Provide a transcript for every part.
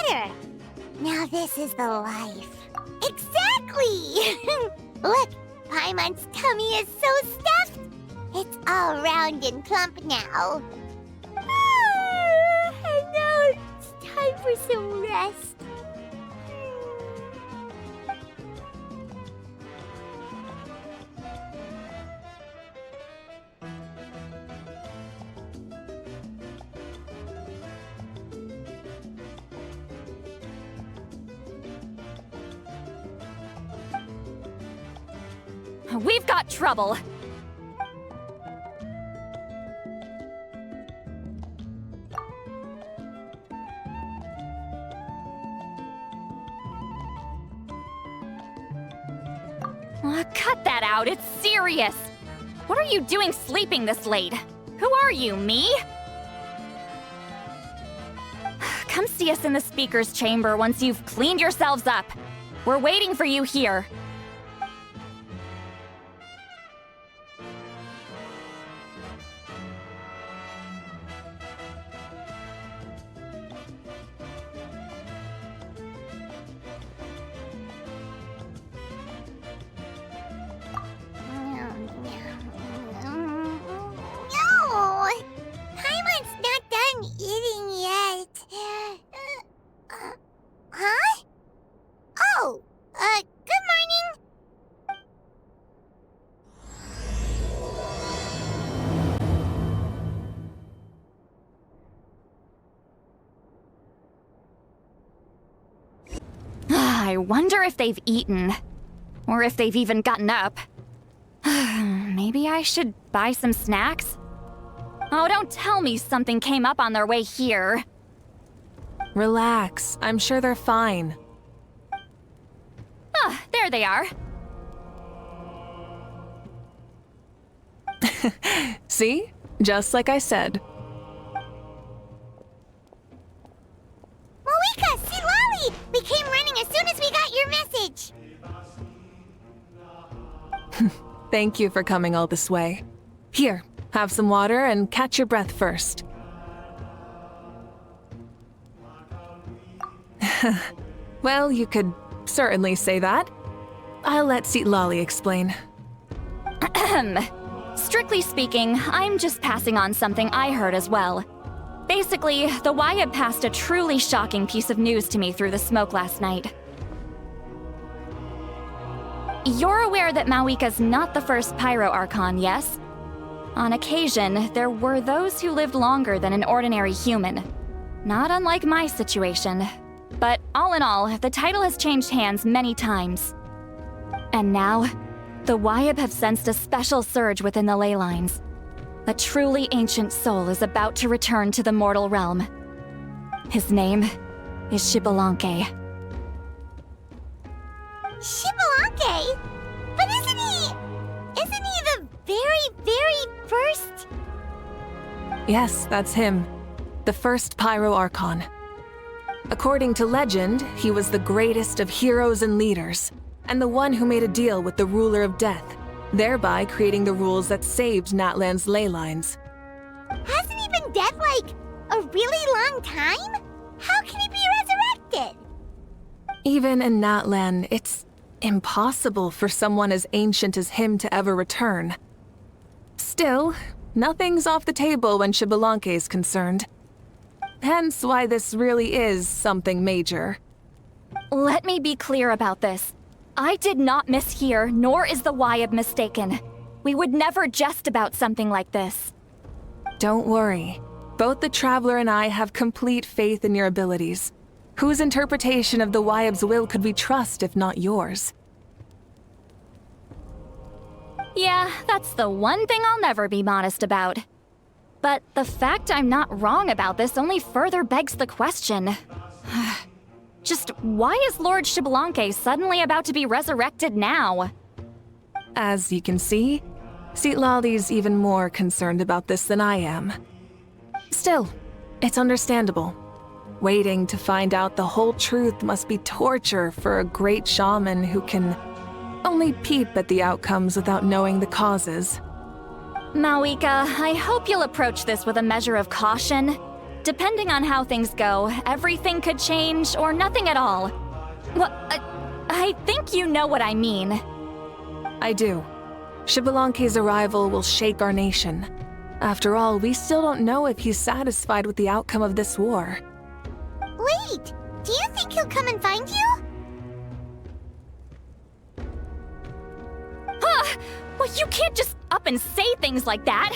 here. Now this is the life. Exactly! Look, Paimon's tummy is so stuffed. It's all round and plump now. And now it's time for some rest. We've got trouble. Cut that out, it's serious. What are you doing sleeping this late? Who are you, me? Come see us in the speaker's chamber once you've cleaned yourselves up. We're waiting for you here. I wonder if they've eaten. Or if they've even gotten up. Maybe I should buy some snacks? Oh, don't tell me something came up on their way here. Relax. I'm sure they're fine. Ah, there they are. See? Just like I said. Mavuika, see Lolly! We came running as soon as we got your message. Thank you for coming all this way. Here, have some water and catch your breath first. Well, you could certainly say that. I'll let Lolly explain. Strictly speaking, I'm just passing on something I heard as well. Basically, the Wyab passed a truly shocking piece of news to me through the smoke last night. You're aware that Mavuika's not the first Pyro Archon, yes? On occasion, there were those who lived longer than an ordinary human. Not unlike my situation. But all in all, the title has changed hands many times. And now, the Wyab have sensed a special surge within the ley lines. A truly ancient soul is about to return to the mortal realm. His name is Xbalanque. Xbalanque? But isn't he the very first? Yes, that's him. The first Pyro Archon. According to legend, he was the greatest of heroes and leaders, and the one who made a deal with the ruler of death, thereby creating the rules that saved Natlan's ley lines. Hasn't he been dead like a really long time? How can he be resurrected? Even in Natlan, it's impossible for someone as ancient as him to ever return. Still, nothing's off the table when Xbalanque is concerned. Hence why this really is something major. Let me be clear about this. I did not mishear, nor is the Wyab mistaken. We would never jest about something like this. Don't worry. Both the Traveler and I have complete faith in your abilities. Whose interpretation of the Wyab's will could we trust if not yours? Yeah, that's the one thing I'll never be modest about. But the fact I'm not wrong about this only further begs the question. Just why is Lord Xbalanque suddenly about to be resurrected now? As you can see, Lolly's even more concerned about this than I am. Still, it's understandable. Waiting to find out the whole truth must be torture for a great shaman who can only peep at the outcomes without knowing the causes. Mavuika, I hope you'll approach this with a measure of caution. depending on how things go, everything could change or nothing at all. Well, I think you know what I mean. I do. Xbalanque's arrival will shake our nation. After all, we still don't know if he's satisfied with the outcome of this war. Wait, do you think he'll come and find you? Huh! Well, you can't just up and say things like that!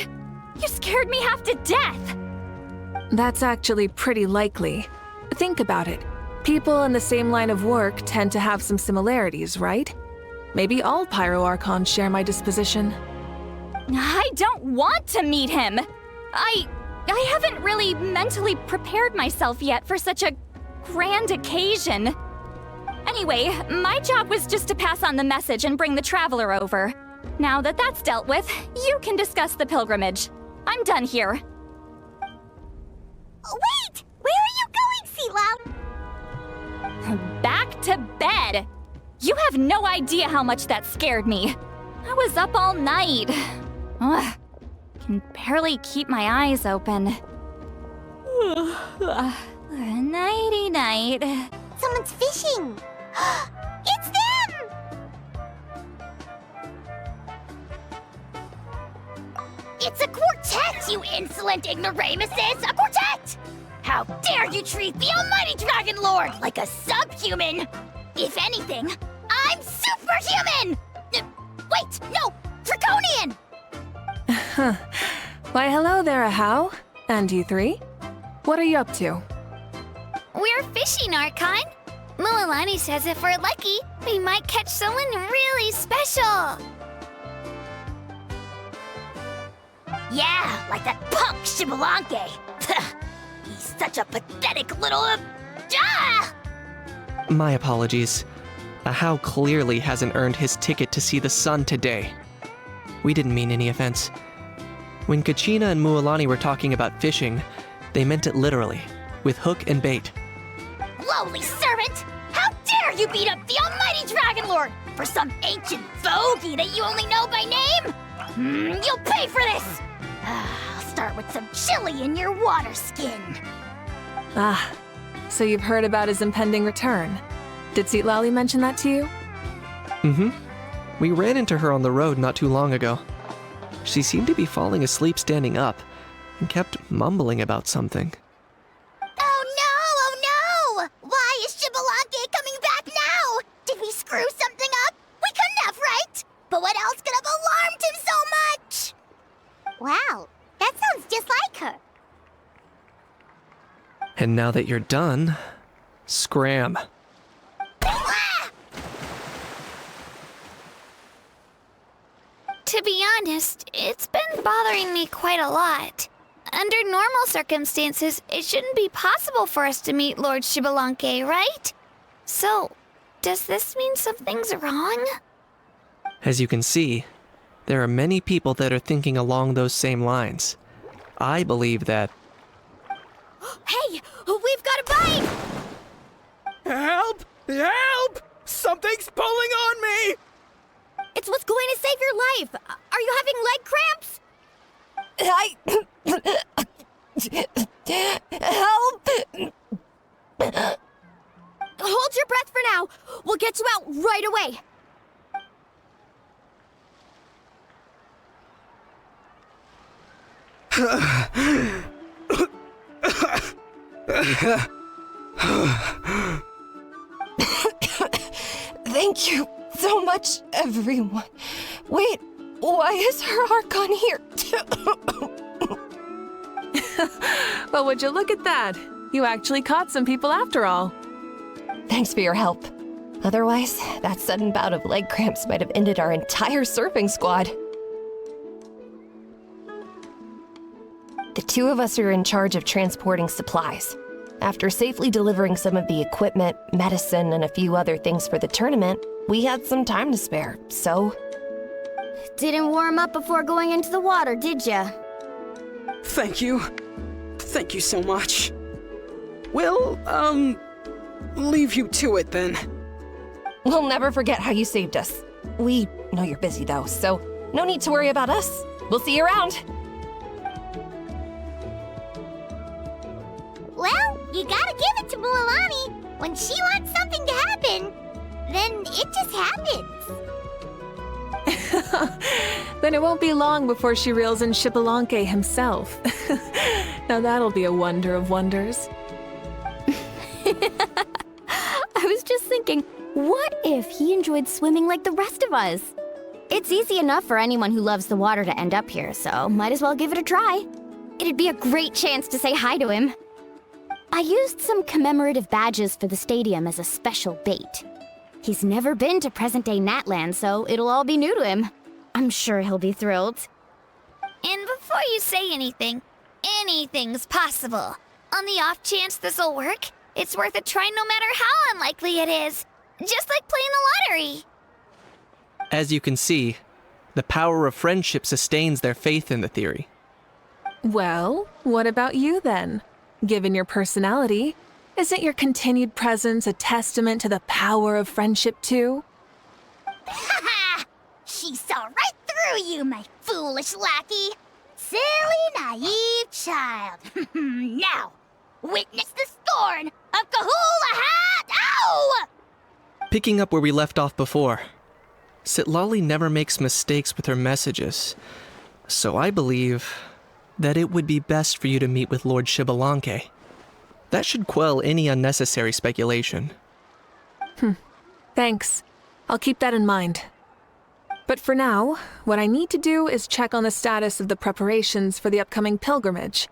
You scared me half to death! That's actually pretty likely. Think about it. People in the same line of work tend to have some similarities, right? Maybe all Pyro Archons share my disposition. I don't want to meet him! I haven't really mentally prepared myself yet for such a grand occasion. Anyway, my job was just to pass on the message and bring the Traveler over. Now that that's dealt with, you can discuss the pilgrimage. I'm done here. Wait! Where are you going, Seatloud? Back to bed! You have no idea how much that scared me. I was up all night. Ugh, can barely keep my eyes open. Nighty-night. Someone's fishing! It's them! It's a quartet, you insolent ignoramuses! A quartet! How dare you treat the almighty Dragon Lord like a subhuman! If anything, I'm superhuman! Wait, no! Draconian! Why, hello there, Ahau. And you three? What are you up to? We're fishing, Archon. Mualani says if we're lucky, we might catch someone really special. Yeah, like that punk Xbalanque. He's such a pathetic little... My apologies. Ahau clearly hasn't earned his ticket to see the sun today. We didn't mean any offense. When Kachina and Mualani were talking about fishing, they meant it literally, with hook and bait. Lowly servant! How dare you beat up the almighty Dragon Lord for some ancient bogey that you only know by name? You'll pay for this! I'll start with some chili in your water skin. Ah, so you've heard about his impending return. Did Seatlali mention that to you? Mm-hmm. We ran into her on the road not too long ago. She seemed to be falling asleep standing up, and kept mumbling about something. Oh no! Why is Xbalanque coming back now? Did we screw something up? We couldn't have, right? But what else could have alarmed him so much? Wow, that sounds just like her. And now that you're done, scram. To be honest, it's been bothering me quite a lot. Under normal circumstances, it shouldn't be possible for us to meet Lord Xbalanque, right? So, does this mean something's wrong? As you can see, there are many people that are thinking along those same lines. I believe that... Hey, we've got a bite! Help! Help! Something's pulling on me! It's what's going to save your life. Are you having leg cramps? Help! Hold your breath for now. We'll get you out right away. Thank you so much, everyone. Wait, why is her Archon here? Well, would you look at that? You actually caught some people after all. Thanks for your help. Otherwise, that sudden bout of leg cramps might have ended our entire surfing squad. The two of us are in charge of transporting supplies. After safely delivering some of the equipment, medicine, and a few other things for the tournament, we had some time to spare, so... Didn't warm up before going into the water, did ya? Thank you. Thank you so much. We'll, leave you to it then. We'll never forget how you saved us. We know you're busy though, so no need to worry about us. We'll see you around. You gotta give it to Mualani. When she wants something to happen, then it just happens. Then it won't be long before she reels in Xbalanque himself. Now that'll be a wonder of wonders. I was just thinking, what if he enjoyed swimming like the rest of us? It's easy enough for anyone who loves the water to end up here, so might as well give it a try. It'd be a great chance to say hi to him. I used some commemorative badges for the stadium as a special bait. He's never been to present-day Natland, so it'll all be new to him. I'm sure he'll be thrilled. And before you say anything, anything's possible. On the off chance this'll work, it's worth a try no matter how unlikely it is. Just like playing the lottery. As you can see, the power of friendship sustains their faith in the theory. Well, what about you then? Given your personality, isn't your continued presence a testament to the power of friendship too? Ha! She saw right through you, my foolish lackey. Silly, naive child. Now, witness the scorn of Kahula Hat! Ow! Picking up where we left off before, Sitlali never makes mistakes with her messages, so I believe that it would be best for you to meet with Lord Xbalanque. That should quell any unnecessary speculation. Thanks. I'll keep that in mind. But for now, what I need to do is check on the status of the preparations for the upcoming pilgrimage.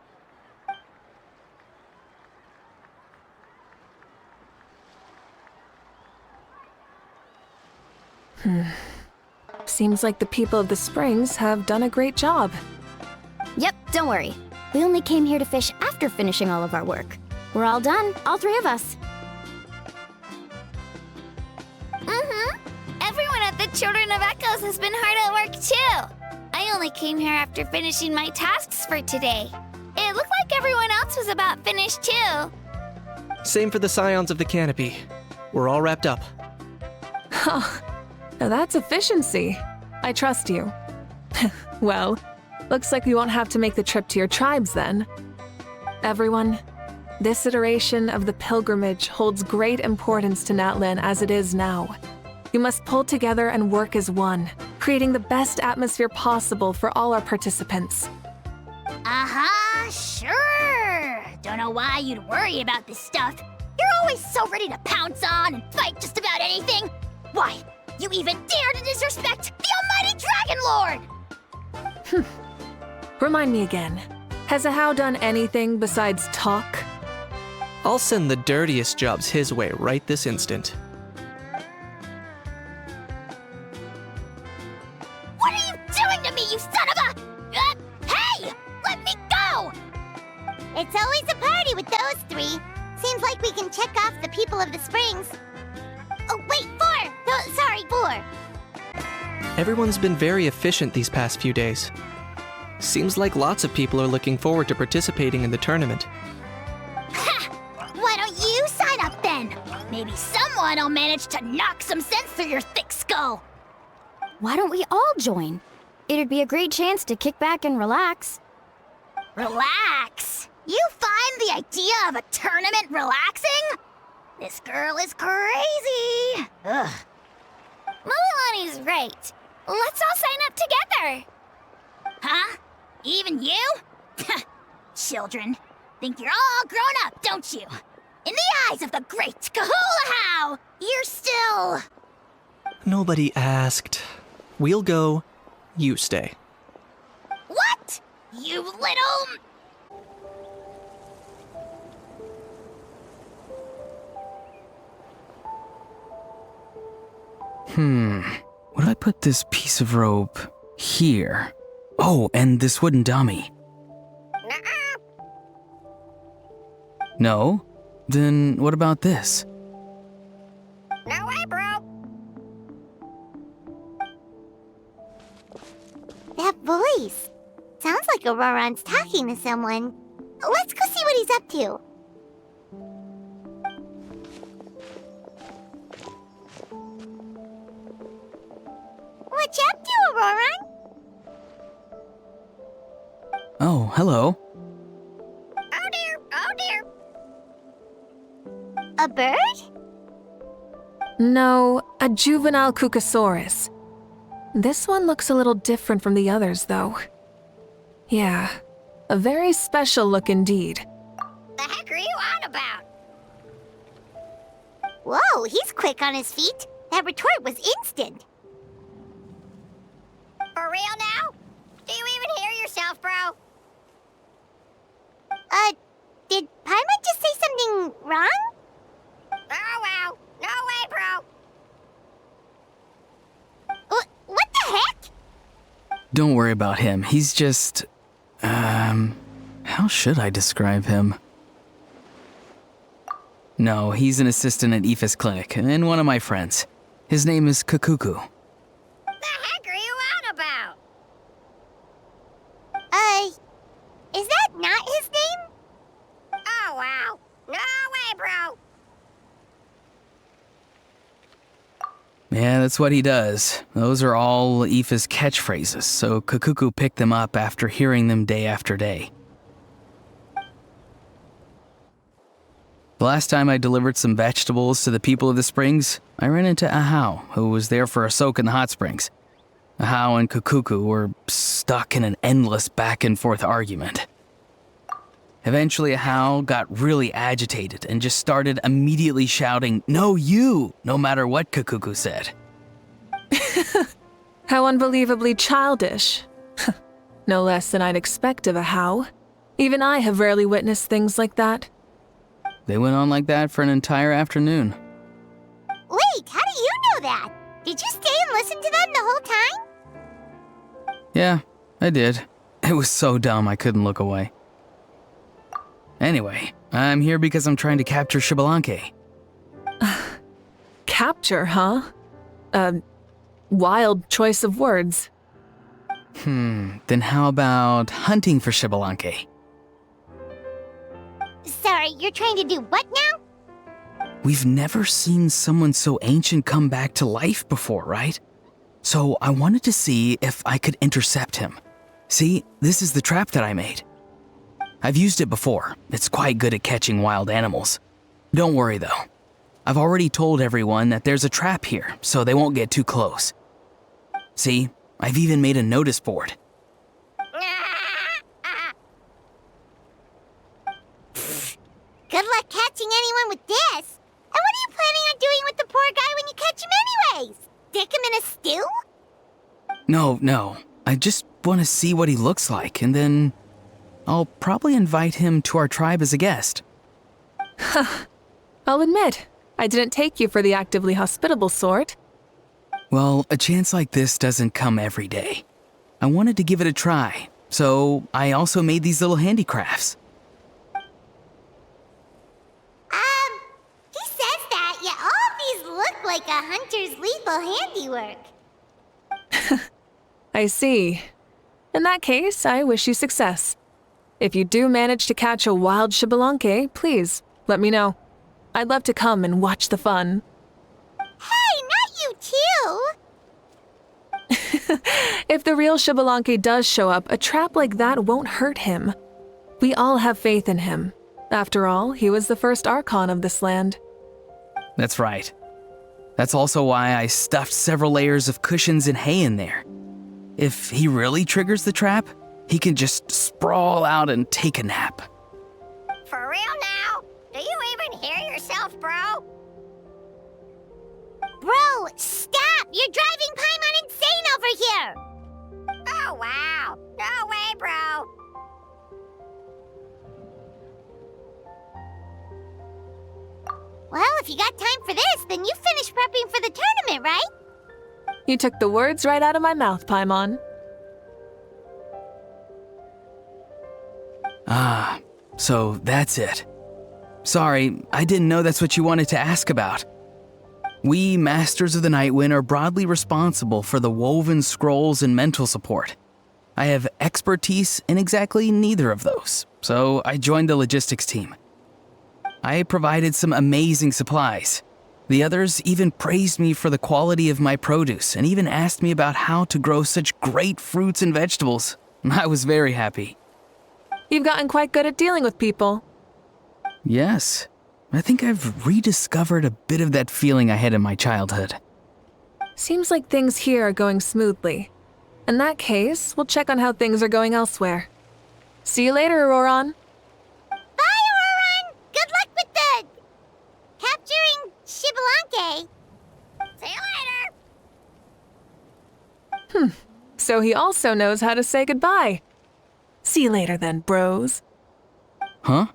Seems like the people of the Springs have done a great job. Yep, don't worry. We only came here to fish after finishing all of our work. We're all done, all three of us. Everyone at the Children of Echoes has been hard at work too. I only came here after finishing my tasks for today. It looked like everyone else was about finished too. Same for the Scions of the Canopy. We're all wrapped up. Now that's efficiency. I trust you. Well, looks like we won't have to make the trip to your tribes then. Everyone, this iteration of the pilgrimage holds great importance to Natlan as it is now. You must pull together and work as one, creating the best atmosphere possible for all our participants. Sure. Don't know why you'd worry about this stuff. You're always so ready to pounce on and fight just about anything. Why, you even dare to disrespect the almighty Dragon Lord! Remind me again, has Ahau done anything besides talk? I'll send the dirtiest jobs his way right this instant. What are you doing to me, you son of a... hey! Let me go! It's always a party with those three. Seems like we can check off the people of the Springs. Oh, wait, 4! Oh, sorry, 4. Everyone's been very efficient these past few days. Seems like lots of people are looking forward to participating in the tournament. Ha! Why don't you sign up then? Maybe someone will manage to knock some sense through your thick skull. Why don't we all join? It'd be a great chance to kick back and relax. Relax? You find the idea of a tournament relaxing? This girl is crazy. Ugh. Mualani's right. Let's all sign up together. Huh? Even you? Children. Think you're all grown up, don't you? In the eyes of the great Kahulahau, you're still... Nobody asked. We'll go. You stay. What? You little... Would I put this piece of rope here? Oh, and this wooden dummy. No? Then what about this? No way, bro. That voice. Sounds like Auroran's talking to someone. Let's go see what he's up to. What you up to, Auroran? Oh, hello. Oh dear, oh dear. A bird? No, a juvenile Cucosaurus. This one looks a little different from the others, though. Yeah, a very special look indeed. The heck are you on about? Whoa, he's quick on his feet. That retort was instant. For real now? Do you even hear yourself, bro? Did Paimon just say something wrong? Oh, wow. No way, bro. What the heck? Don't worry about him. He's just... how should I describe him? No, he's an assistant at Aoife's clinic, and one of my friends. His name is Kakuku. The heck are you on about? Is that not his name? Oh, wow. No way, bro. Yeah, that's what he does. Those are all Aoife's catchphrases, so Kakuku picked them up after hearing them day after day. The last time I delivered some vegetables to the people of the springs, I ran into Ahau, who was there for a soak in the hot springs. Ahau and Kakuku were stuck in an endless back-and-forth argument. Eventually, Ahau got really agitated and just started immediately shouting, "No, you!" no matter what Kakuku said. How unbelievably childish. No less than I'd expect of a How. Even I have rarely witnessed things like that. They went on like that for an entire afternoon. Wait, how do you know that? Did you stay and listen to them the whole time? Yeah, I did. It was so dumb I couldn't look away. Anyway, I'm here because I'm trying to capture Xbalanque. Capture, huh? Wild choice of words. Then how about hunting for Xbalanque? Sorry, you're trying to do what now? We've never seen someone so ancient come back to life before, right? So I wanted to see if I could intercept him. See, this is the trap that I made. I've used it before. It's quite good at catching wild animals. Don't worry though. I've already told everyone that there's a trap here, so they won't get too close. See, I've even made a notice board. Good luck catching anyone with this. And what are you planning on doing with the poor guy when you catch him anyways? Stick him in a stew? No. I just want to see what he looks like, and then I'll probably invite him to our tribe as a guest. I'll admit, I didn't take you for the actively hospitable sort. Well, a chance like this doesn't come every day. I wanted to give it a try, so I also made these little handicrafts. He says that, yet all of these look like a hunter's lethal handiwork. I see. In that case, I wish you success. If you do manage to catch a wild Xbalanque, please, let me know. I'd love to come and watch the fun. Hey, not you too! If the real Xbalanque does show up, a trap like that won't hurt him. We all have faith in him. After all, he was the first Archon of this land. That's right. That's also why I stuffed several layers of cushions and hay in there. If he really triggers the trap, he can just sprawl out and take a nap. For real now? Do you even hear yourself, bro? Bro, stop! You're driving Paimon insane over here! Oh, wow. No way, bro. Well, if you got time for this, then you finished prepping for the tournament, right? You took the words right out of my mouth, Paimon. Ah, so that's it. Sorry, I didn't know that's what you wanted to ask about. We, Masters of the Nightwind, are broadly responsible for the woven scrolls and mental support. I have expertise in exactly neither of those, so I joined the logistics team. I provided some amazing supplies. The others even praised me for the quality of my produce and even asked me about how to grow such great fruits and vegetables. I was very happy. You've gotten quite good at dealing with people. Yes. I think I've rediscovered a bit of that feeling I had in my childhood. Seems like things here are going smoothly. In that case, we'll check on how things are going elsewhere. See you later, Auroron. Bye, Auroron! Good luck with the... capturing Shibalanke. See you later! So he also knows how to say goodbye. See you later then, bros. Huh?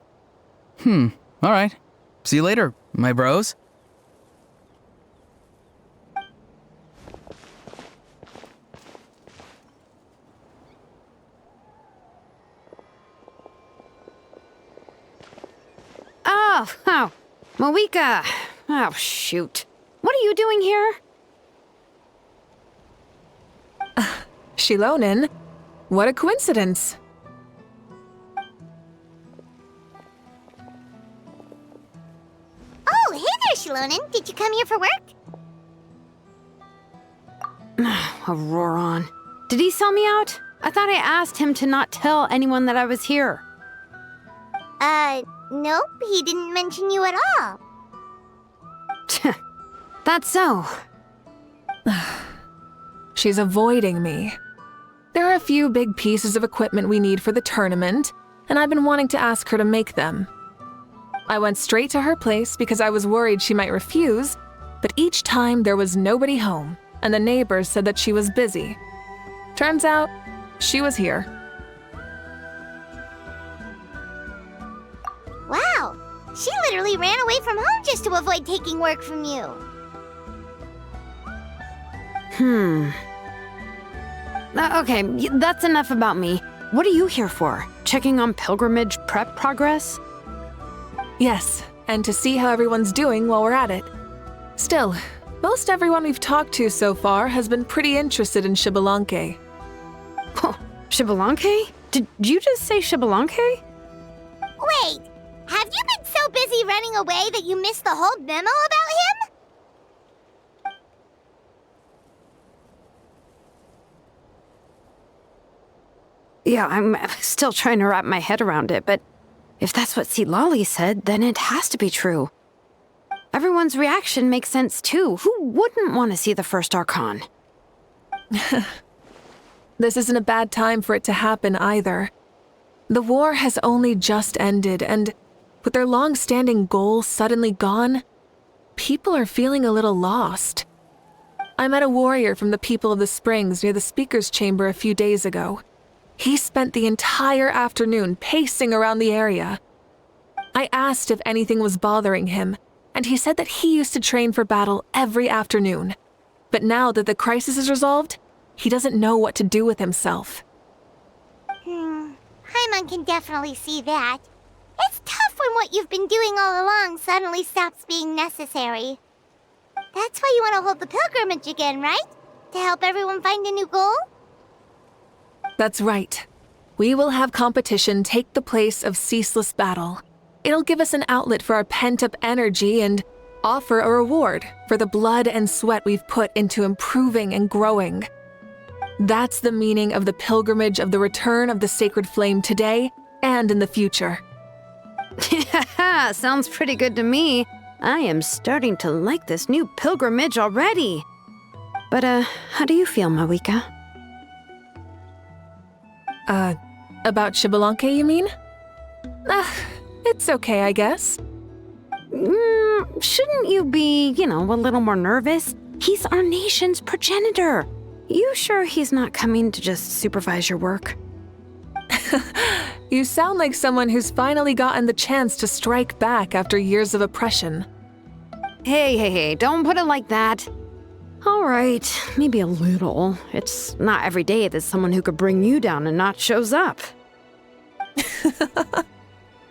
Alright. See you later, my bros. Oh, Mavuika. Oh, shoot. What are you doing here? Shilonin? What a coincidence. Oh, hey there, Shilonin. Did you come here for work? Auroron. Did he sell me out? I thought I asked him to not tell anyone that I was here. Nope, he didn't mention you at all. That's so. She's avoiding me. There are a few big pieces of equipment we need for the tournament, and I've been wanting to ask her to make them. I went straight to her place because I was worried she might refuse, but each time there was nobody home, and the neighbors said that she was busy. Turns out, she was here. Wow, she literally ran away from home just to avoid taking work from you. Okay, that's enough about me. What are you here for? Checking on pilgrimage prep progress? Yes, and to see how everyone's doing while we're at it. Still, most everyone we've talked to so far has been pretty interested in Shibalanke. Shibalanke? Did you just say Shibalanke? Wait, have you been so busy running away that you missed the whole memo about him? Yeah, I'm still trying to wrap my head around it, but if that's what Lolly said, then it has to be true. Everyone's reaction makes sense too. Who wouldn't want to see the first Archon? This isn't a bad time for it to happen either. The war has only just ended, and with their long-standing goals suddenly gone, people are feeling a little lost. I met a warrior from the People of the Springs near the Speaker's Chamber a few days ago. He spent the entire afternoon pacing around the area. I asked if anything was bothering him, and he said that he used to train for battle every afternoon. But now that the crisis is resolved, he doesn't know what to do with himself. Paimon can definitely see that. It's tough when what you've been doing all along suddenly stops being necessary. That's why you want to hold the pilgrimage again, right? To help everyone find a new goal? That's right. We will have competition take the place of ceaseless battle. It'll give us an outlet for our pent-up energy and offer a reward for the blood and sweat we've put into improving and growing. That's the meaning of the pilgrimage of the return of the sacred flame today and in the future. Sounds pretty good to me. I am starting to like this new pilgrimage already. But, how do you feel, Mavuika? About Shibalanke, you mean? It's okay, I guess. Shouldn't you be, a little more nervous? He's our nation's progenitor. You sure he's not coming to just supervise your work? You sound like someone who's finally gotten the chance to strike back after years of oppression. Hey, don't put it like that. All right, maybe a little. It's not every day that someone who could bring you down and not shows up.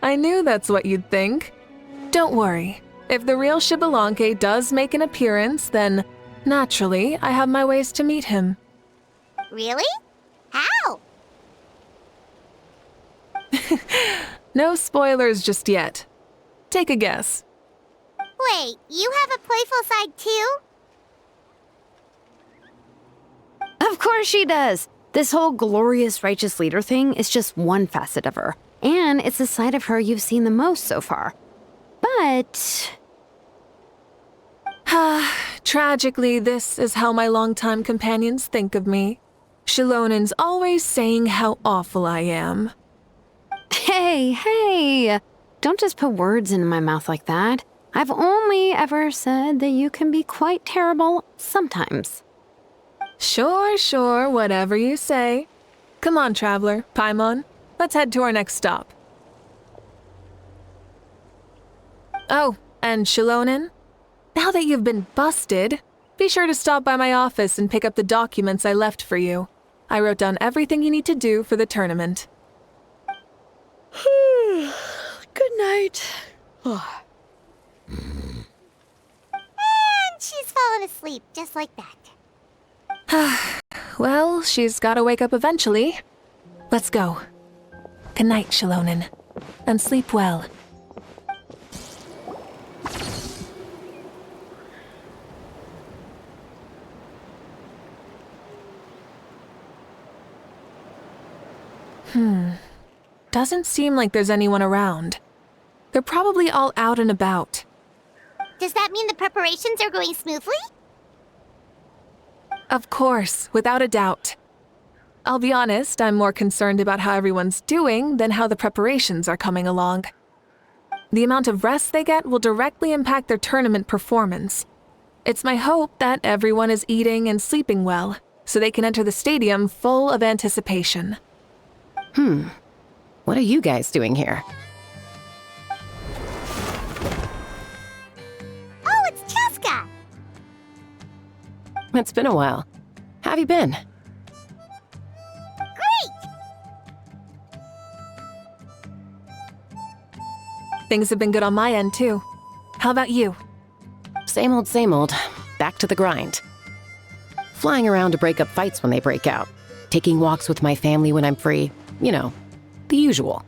I knew that's what you'd think. Don't worry. If the real Shibalanke does make an appearance, then naturally I have my ways to meet him. Really? How? No spoilers just yet. Take a guess. Wait, you have a playful side too? Of course she does. This whole glorious righteous leader thing is just one facet of her. And it's the side of her you've seen the most so far. But but... Tragically, this is how my longtime companions think of me. Shilonen's always saying how awful I am. Hey! Don't just put words into my mouth like that. I've only ever said that you can be quite terrible sometimes. Sure, whatever you say. Come on, Traveler, Paimon. Let's head to our next stop. Oh, and Shilonen? Now that you've been busted, be sure to stop by my office and pick up the documents I left for you. I wrote down everything you need to do for the tournament. Good night. And she's fallen asleep just like that. Well, she's gotta wake up eventually. Let's go. Good night, Shilonen. And sleep well. Doesn't seem like there's anyone around. They're probably all out and about. Does that mean the preparations are going smoothly? Of course, without a doubt. I'll be honest, I'm more concerned about how everyone's doing than how the preparations are coming along. The amount of rest they get will directly impact their tournament performance. It's my hope that everyone is eating and sleeping well, so they can enter the stadium full of anticipation. What are you guys doing here? Oh, it's Cheska! It's been a while. How have you been? Great! Things have been good on my end, too. How about you? Same old. Back to the grind. Flying around to break up fights when they break out. Taking walks with my family when I'm free. You know, the usual.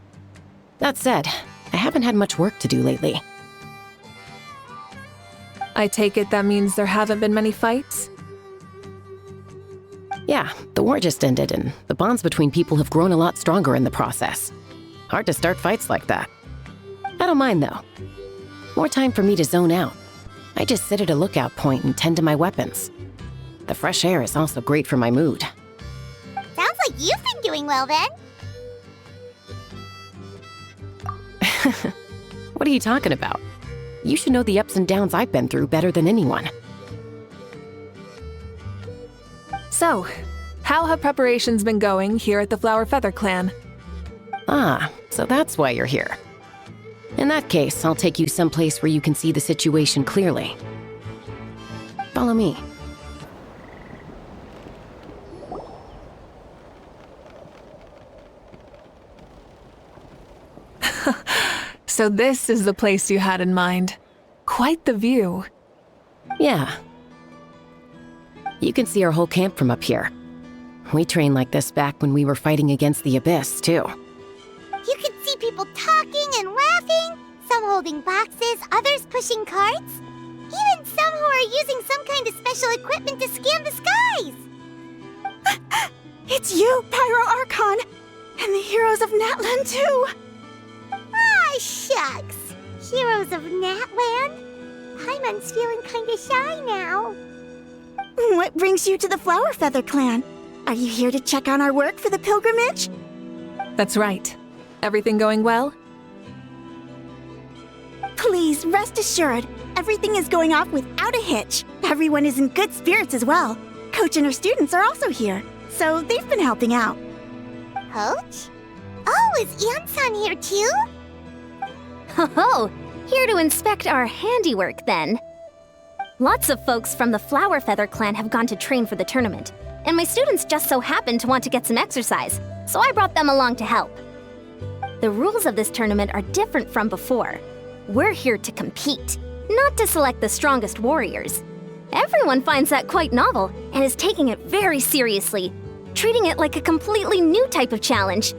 That said, I haven't had much work to do lately. I take it that means there haven't been many fights? Yeah, the war just ended, and the bonds between people have grown a lot stronger in the process. Hard to start fights like that. I don't mind, though. More time for me to zone out. I just sit at a lookout point and tend to my weapons. The fresh air is also great for my mood. Sounds like you've been doing well then. What are you talking about? You should know the ups and downs I've been through better than anyone. So, how have preparations been going here at the Flower Feather Clan? Ah, so that's why you're here. In that case, I'll take you someplace where you can see the situation clearly. Follow me. So this is the place you had in mind. Quite the view. Yeah. You can see our whole camp from up here. We trained like this back when we were fighting against the Abyss, too. You could see people talking and laughing, some holding boxes, others pushing carts. Even some who are using some kind of special equipment to scan the skies. It's you, Pyro Archon! And the heroes of Natlan, too! Ah, shucks. Heroes of Natland? Paimon's feeling kinda shy now. What brings you to the Flower Feather Clan? Are you here to check on our work for the pilgrimage? That's right. Everything going well? Please, rest assured, everything is going off without a hitch. Everyone is in good spirits as well. Coach and her students are also here, so they've been helping out. Coach? Oh, is Iansan here too? Oh, here to inspect our handiwork then. Lots of folks from the Flower Feather Clan have gone to train for the tournament, and my students just so happened to want to get some exercise, so I brought them along to help. The rules of this tournament are different from before. We're here to compete, not to select the strongest warriors. Everyone finds that quite novel and is taking it very seriously, treating it like a completely new type of challenge.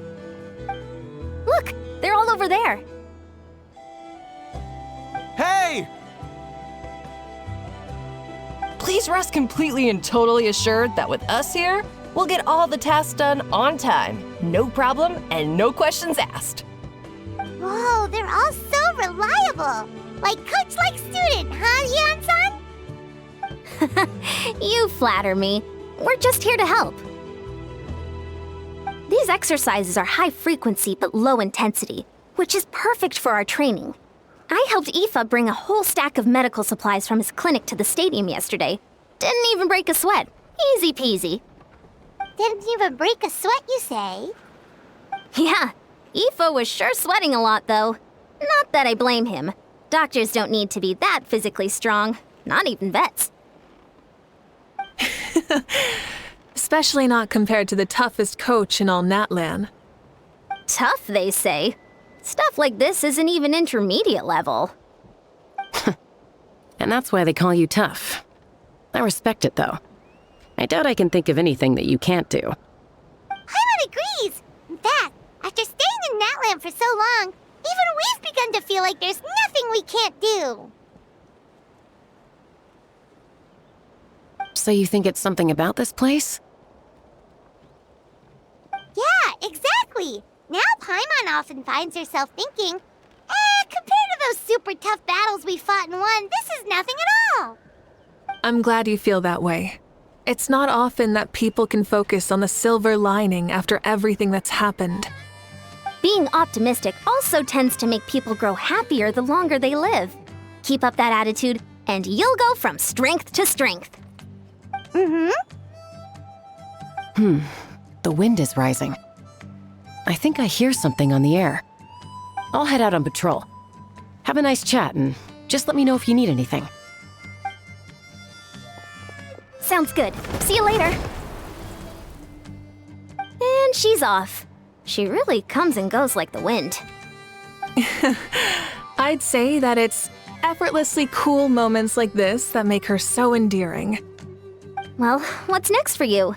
Look, they're all over there. Hey! Please rest completely and totally assured that with us here, we'll get all the tasks done on time. No problem and no questions asked. Whoa, they're all so reliable. Like coach, like student, huh, Iansan? You flatter me. We're just here to help. These exercises are high frequency but low intensity, which is perfect for our training. I helped Aoife bring a whole stack of medical supplies from his clinic to the stadium yesterday. Didn't even break a sweat. Easy peasy. Didn't even break a sweat, you say? Yeah, Aoife was sure sweating a lot, though. Not that I blame him. Doctors don't need to be that physically strong. Not even vets. Especially not compared to the toughest coach in all Natlan. Tough, they say. Stuff like this isn't even intermediate level. And that's why they call you tough. I respect it, though. I doubt I can think of anything that you can't do. Paimon agrees! In fact, after staying in Natlan for so long, even we've begun to feel like there's nothing we can't do. So you think it's something about this place? Yeah, exactly! Now Paimon often finds herself thinking, compared to those super tough battles we fought and won, this is nothing at all! I'm glad you feel that way. It's not often that people can focus on the silver lining after everything that's happened. Being optimistic also tends to make people grow happier the longer they live. Keep up that attitude, and you'll go from strength to strength. The wind is rising. I think I hear something on the air. I'll head out on patrol. Have a nice chat, and just let me know if you need anything. Sounds good. See you later. And she's off. She really comes and goes like the wind. I'd say that it's effortlessly cool moments like this that make her so endearing. Well, what's next for you?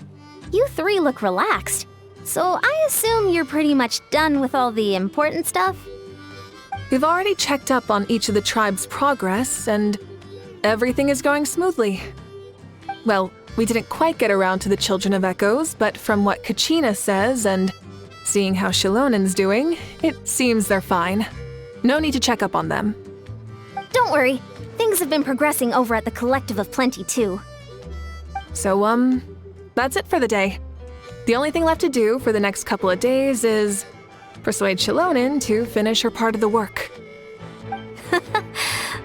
You three look relaxed. So I assume you're pretty much done with all the important stuff? We've already checked up on each of the tribe's progress, and everything is going smoothly. Well, we didn't quite get around to the Children of Echoes, but from what Kachina says and seeing how Shilonen's doing, it seems they're fine. No need to check up on them. Don't worry. Things have been progressing over at the Collective of Plenty, too. So, that's it for the day. The only thing left to do for the next couple of days is persuade Shilonen to finish her part of the work.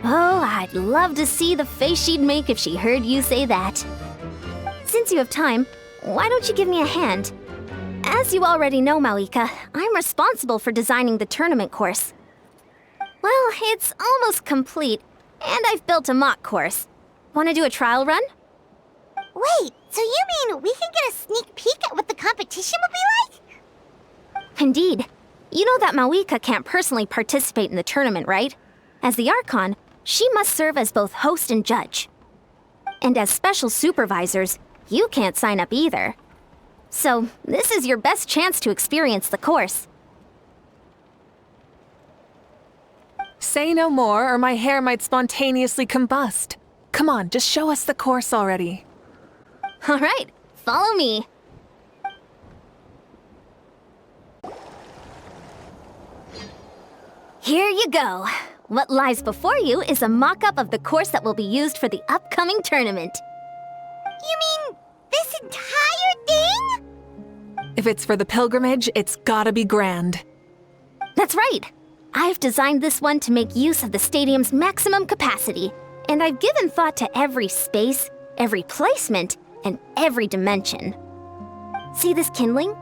Oh, I'd love to see the face she'd make if she heard you say that. Since you have time, why don't you give me a hand? As you already know, Mavuika, I'm responsible for designing the tournament course. Well, it's almost complete, and I've built a mock course. Want to do a trial run? Wait, so you mean we can get a sneak peek at what the competition will be like? Indeed. You know that Mavuika can't personally participate in the tournament, right? As the Archon, she must serve as both host and judge. And as special supervisors, you can't sign up either. So, this is your best chance to experience the course. Say no more, or my hair might spontaneously combust. Come on, just show us the course already. All right, follow me. Here you go. What lies before you is a mock-up of the course that will be used for the upcoming tournament. You mean this entire thing? If it's for the pilgrimage, it's gotta be grand. That's right. I've designed this one to make use of the stadium's maximum capacity, and I've given thought to every space, every placement, and every dimension. See this kindling?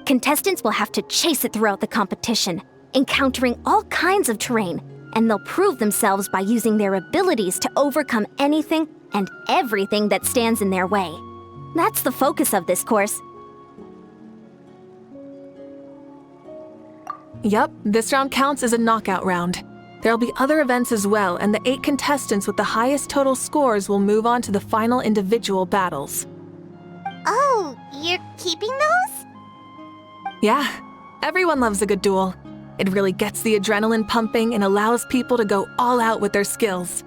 Contestants will have to chase it throughout the competition, encountering all kinds of terrain, and they'll prove themselves by using their abilities to overcome anything and everything that stands in their way. That's the focus of this course. Yup, this round counts as a knockout round. There'll be other events as well, and the 8 contestants with the highest total scores will move on to the final individual battles. Oh, you're keeping those? Yeah, everyone loves a good duel. It really gets the adrenaline pumping and allows people to go all out with their skills.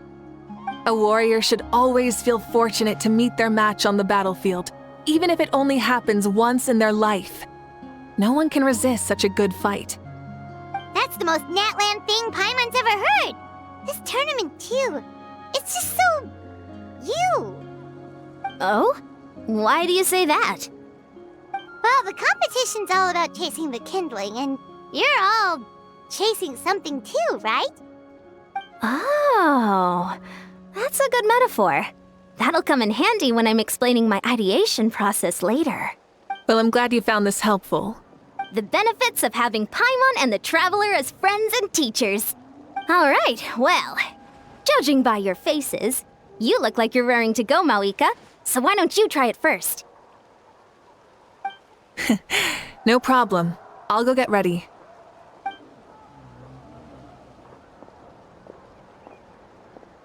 A warrior should always feel fortunate to meet their match on the battlefield, even if it only happens once in their life. No one can resist such a good fight. That That's the most Natland thing Paimon's ever heard. This tournament, too. It's just so... you. Oh? Why do you say that? Well, the competition's all about chasing the kindling, and you're all chasing something too, right? Oh, that's a good metaphor. That'll come in handy when I'm explaining my ideation process later. Well, I'm glad you found this helpful. The benefits of having Paimon and the Traveler as friends and teachers. All right, well, judging by your faces, you look like you're raring to go, Mavuika, so why don't you try it first? No problem. I'll go get ready.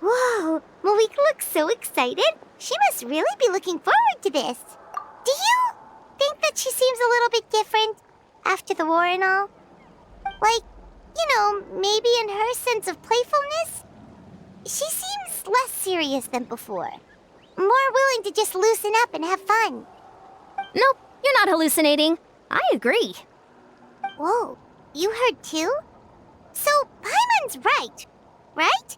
Whoa, Mavuika looks so excited. She must really be looking forward to this. Do you think that she seems a little bit different after the war and all? Like, you know, maybe in her sense of playfulness? She seems less serious than before. More willing to just loosen up and have fun. Nope, you're not hallucinating. I agree. Whoa, you heard too? So, Paimon's right?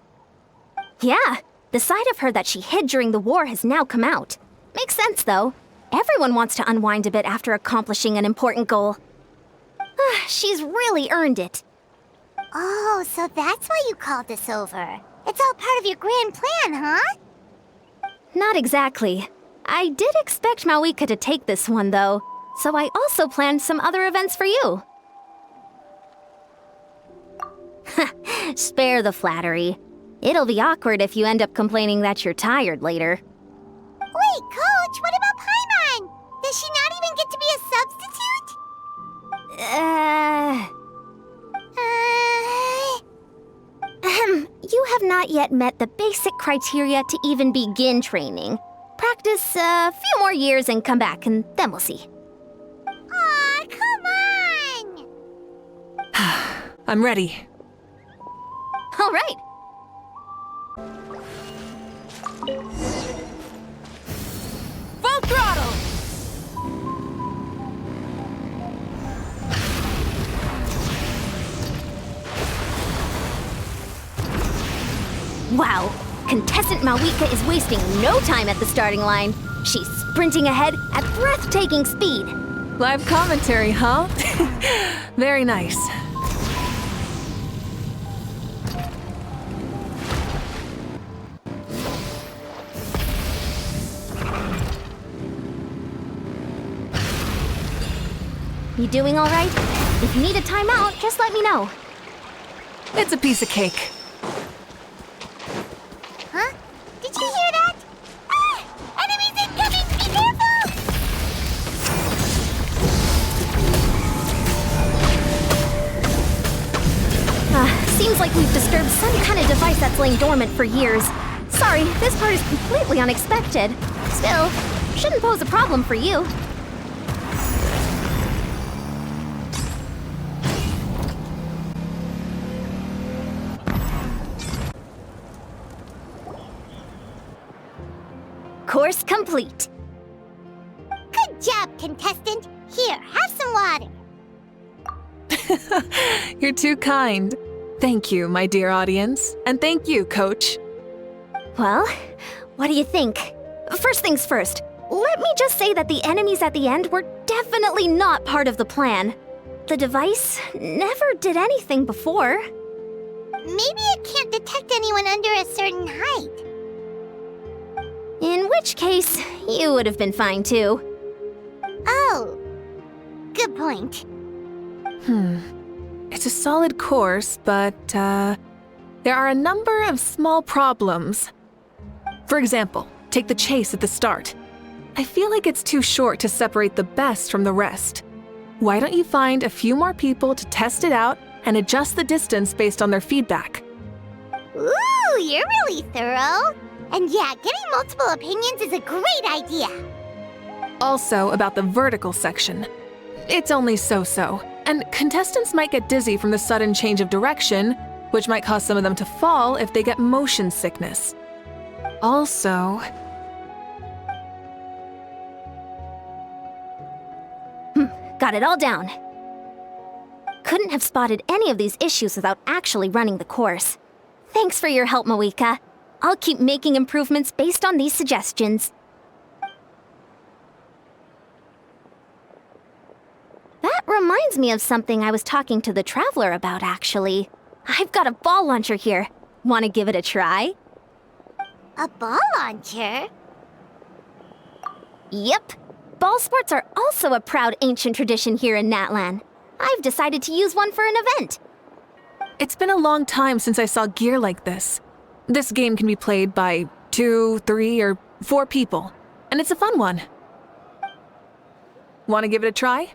Yeah, the side of her that she hid during the war has now come out. Makes sense, though. Everyone wants to unwind a bit after accomplishing an important goal. She's really earned it. Oh, so that's why you called us over. It's all part of your grand plan, huh? Not exactly. I did expect Mavuika to take this one, though, so I also planned some other events for you. Spare the flattery. It'll be awkward if you end up complaining that you're tired later. Wait, Coach, what about Paimon? Does she not even get to be a substitute? You have not yet met the basic criteria to even begin training. Practice a few more years and come back, and then we'll see. Aw, come on! I'm ready. All right. Full throttle! Wow, contestant Mavuika is wasting no time at the starting line. She's sprinting ahead at breathtaking speed. Live commentary, huh? Very nice. You doing all right? If you need a timeout, just let me know. It's a piece of cake. Huh? Did you hear that? Ah! Enemies incoming! Be careful! Seems like we've disturbed some kind of device that's lain dormant for years. Sorry, this part is completely unexpected. Still, shouldn't pose a problem for you. Course complete. Good job, contestant. Here, have some water. You're too kind. Thank you, my dear audience. And thank you, Coach. Well, what do you think? First things first, let me just say that the enemies at the end were definitely not part of the plan. The device never did anything before. Maybe it can't detect anyone under a certain height. In which case, you would have been fine too. Oh, good point. It's a solid course, but, there are a number of small problems. For example, take the chase at the start. I feel like it's too short to separate the best from the rest. Why don't you find a few more people to test it out and adjust the distance based on their feedback? Ooh, you're really thorough. And yeah, getting multiple opinions is a great idea. Also, about the vertical section. It's only so-so, and contestants might get dizzy from the sudden change of direction, which might cause some of them to fall if they get motion sickness. Also... Got it all down. couldn't have spotted any of these issues without actually running the course. Thanks for your help, Mavuika. I'll keep making improvements based on these suggestions. That reminds me of something I was talking to the Traveler about, actually. I've got a ball launcher here. Want to give it a try? A ball launcher? Yep. Ball sports are also a proud ancient tradition here in Natlan. I've decided to use one for an event. It's been a long time since I saw gear like this. This game can be played by 2, 3, or 4 people, and it's a fun one. Want to give it a try?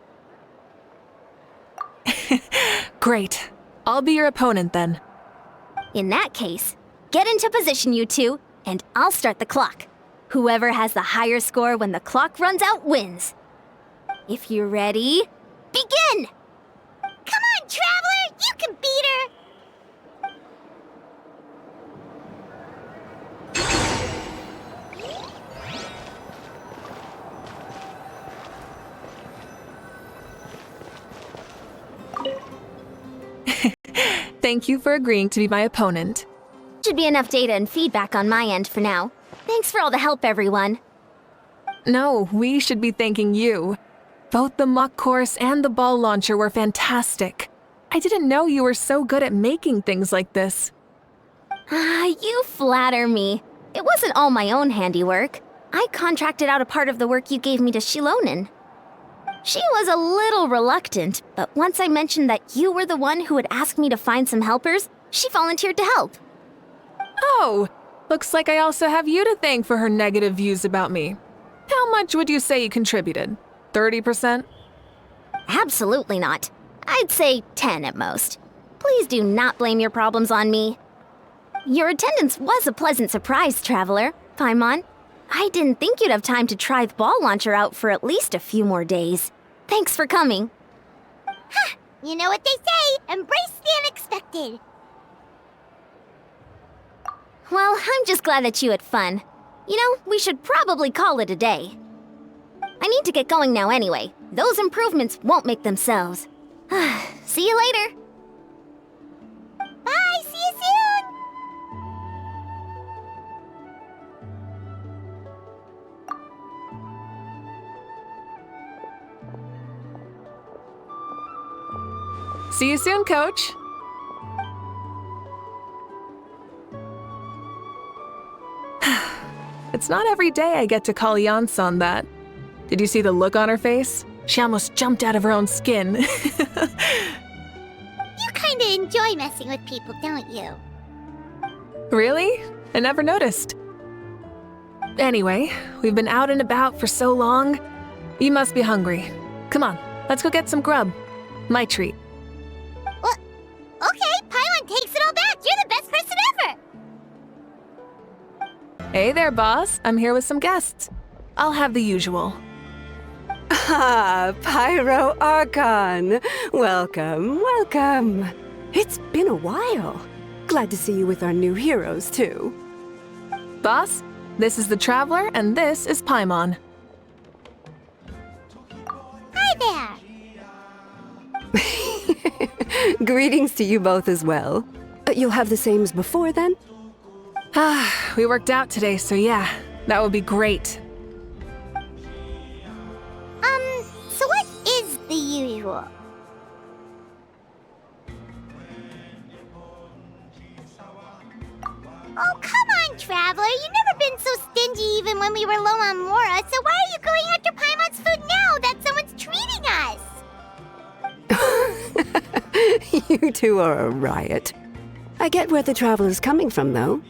Great. I'll be your opponent then. In that case, get into position, you two, and I'll start the clock. Whoever has the higher score when the clock runs out wins. If you're ready, begin! Come on, Traveler! You can beat her! Thank you for agreeing to be my opponent. Should be enough data and feedback on my end for now. Thanks for all the help, everyone. No, we should be thanking you. Both the muck course and the ball launcher were fantastic. I didn't know you were so good at making things like this. You flatter me. It wasn't all my own handiwork. I contracted out a part of the work you gave me to Shilonen. She was a little reluctant, but once I mentioned that you were the one who had asked me to find some helpers, she volunteered to help. Oh, looks like I also have you to thank for her negative views about me. How much would you say you contributed? 30%? Absolutely not. I'd say 10 at most. Please do not blame your problems on me. Your attendance was a pleasant surprise, Traveler. Paimon, I didn't think you'd have time to try the ball launcher out for at least a few more days. Thanks for coming. Ha! You know what they say, embrace the unexpected. Well, I'm just glad that you had fun. You know, we should probably call it a day. I need to get going now anyway. Those improvements won't make themselves. See you later. Bye, see you soon! See you soon, Coach. It's not every day I get to call Iansan that. Did you see the look on her face? She almost jumped out of her own skin. You kinda enjoy messing with people, don't you? Really? I never noticed. Anyway, we've been out and about for so long. You must be hungry. Come on, let's go get some grub. My treat. Well, okay, Paimon takes it all back. You're the best person ever! Hey there, boss. I'm here with some guests. I'll have the usual. Ah, Pyro Archon! Welcome, welcome. It's been a while. Glad to see you with our new heroes, too. Boss, this is the Traveler, and this is Paimon. Hi there! Greetings to you both as well. You'll have the same as before, then? We worked out today, so yeah, that would be great. So what is the usual? Oh, come on, Traveler. You've never been so stingy even when we were low on Mora, so why are you going after Paimon's food now that someone's treating us? You two are a riot. I get where the Traveler's coming from, though.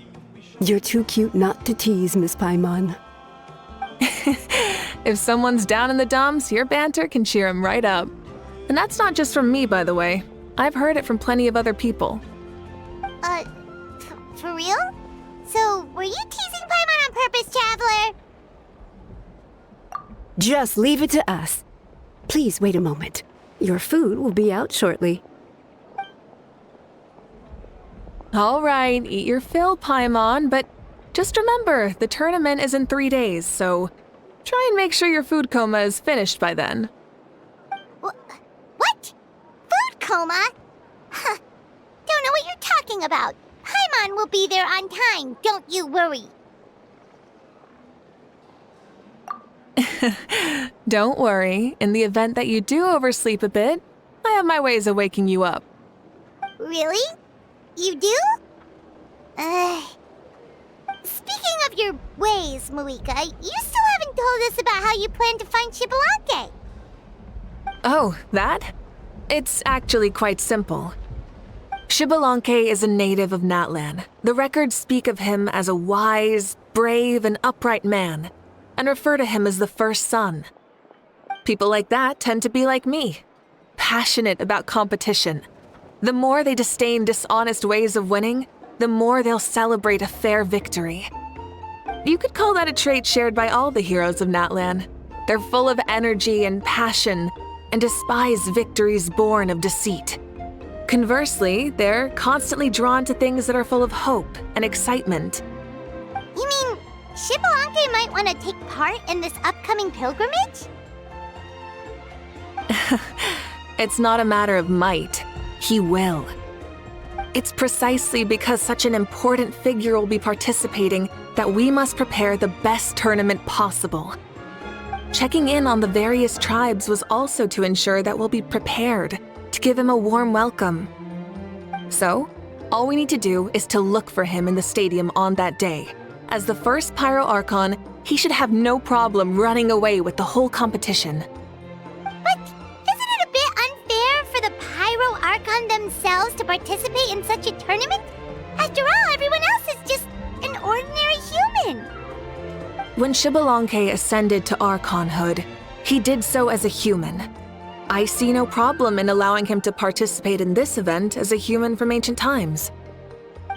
You're too cute not to tease, Miss Paimon. If someone's down in the dumps, your banter can cheer him right up. And that's not just from me, by the way. I've heard it from plenty of other people. For real? So, were you teasing Paimon on purpose, Traveler? Just leave it to us. Please wait a moment. Your food will be out shortly. All right, eat your fill, Paimon, but just remember, the tournament is in 3 days, so try and make sure your food coma is finished by then. What? Food coma. Huh. Don't know what you're talking about. Paimon will be there on time, don't you worry. Don't worry. In the event that you do oversleep a bit, I have my ways of waking you up. Really? You do? Speaking of your ways, Mavuika, you still haven't told us about how you plan to find Xbalanque. Oh, that? It's actually quite simple. Xbalanque is a native of Natlan. The records speak of him as a wise, brave, and upright man, and refer to him as the first son. People like that tend to be like me, passionate about competition. The more they disdain dishonest ways of winning, the more they'll celebrate a fair victory. You could call that a trait shared by all the heroes of Natlan. They're full of energy and passion, and despise victories born of deceit. Conversely, they're constantly drawn to things that are full of hope and excitement. You mean Xbalanque might want to take part in this upcoming pilgrimage? It's not a matter of might. He will. It's precisely because such an important figure will be participating that we must prepare the best tournament possible. Checking in on the various tribes was also to ensure that we'll be prepared to give him a warm welcome. So, all we need to do is to look for him in the stadium on that day. As the first Pyro Archon, he should have no problem running away with the whole competition. But isn't it a bit unfair for the Pyro Archon themselves to participate in such a tournament? After all, everyone else is just an ordinary human. When Xbalanque ascended to Archonhood, he did so as a human. I see no problem in allowing him to participate in this event as a human from ancient times.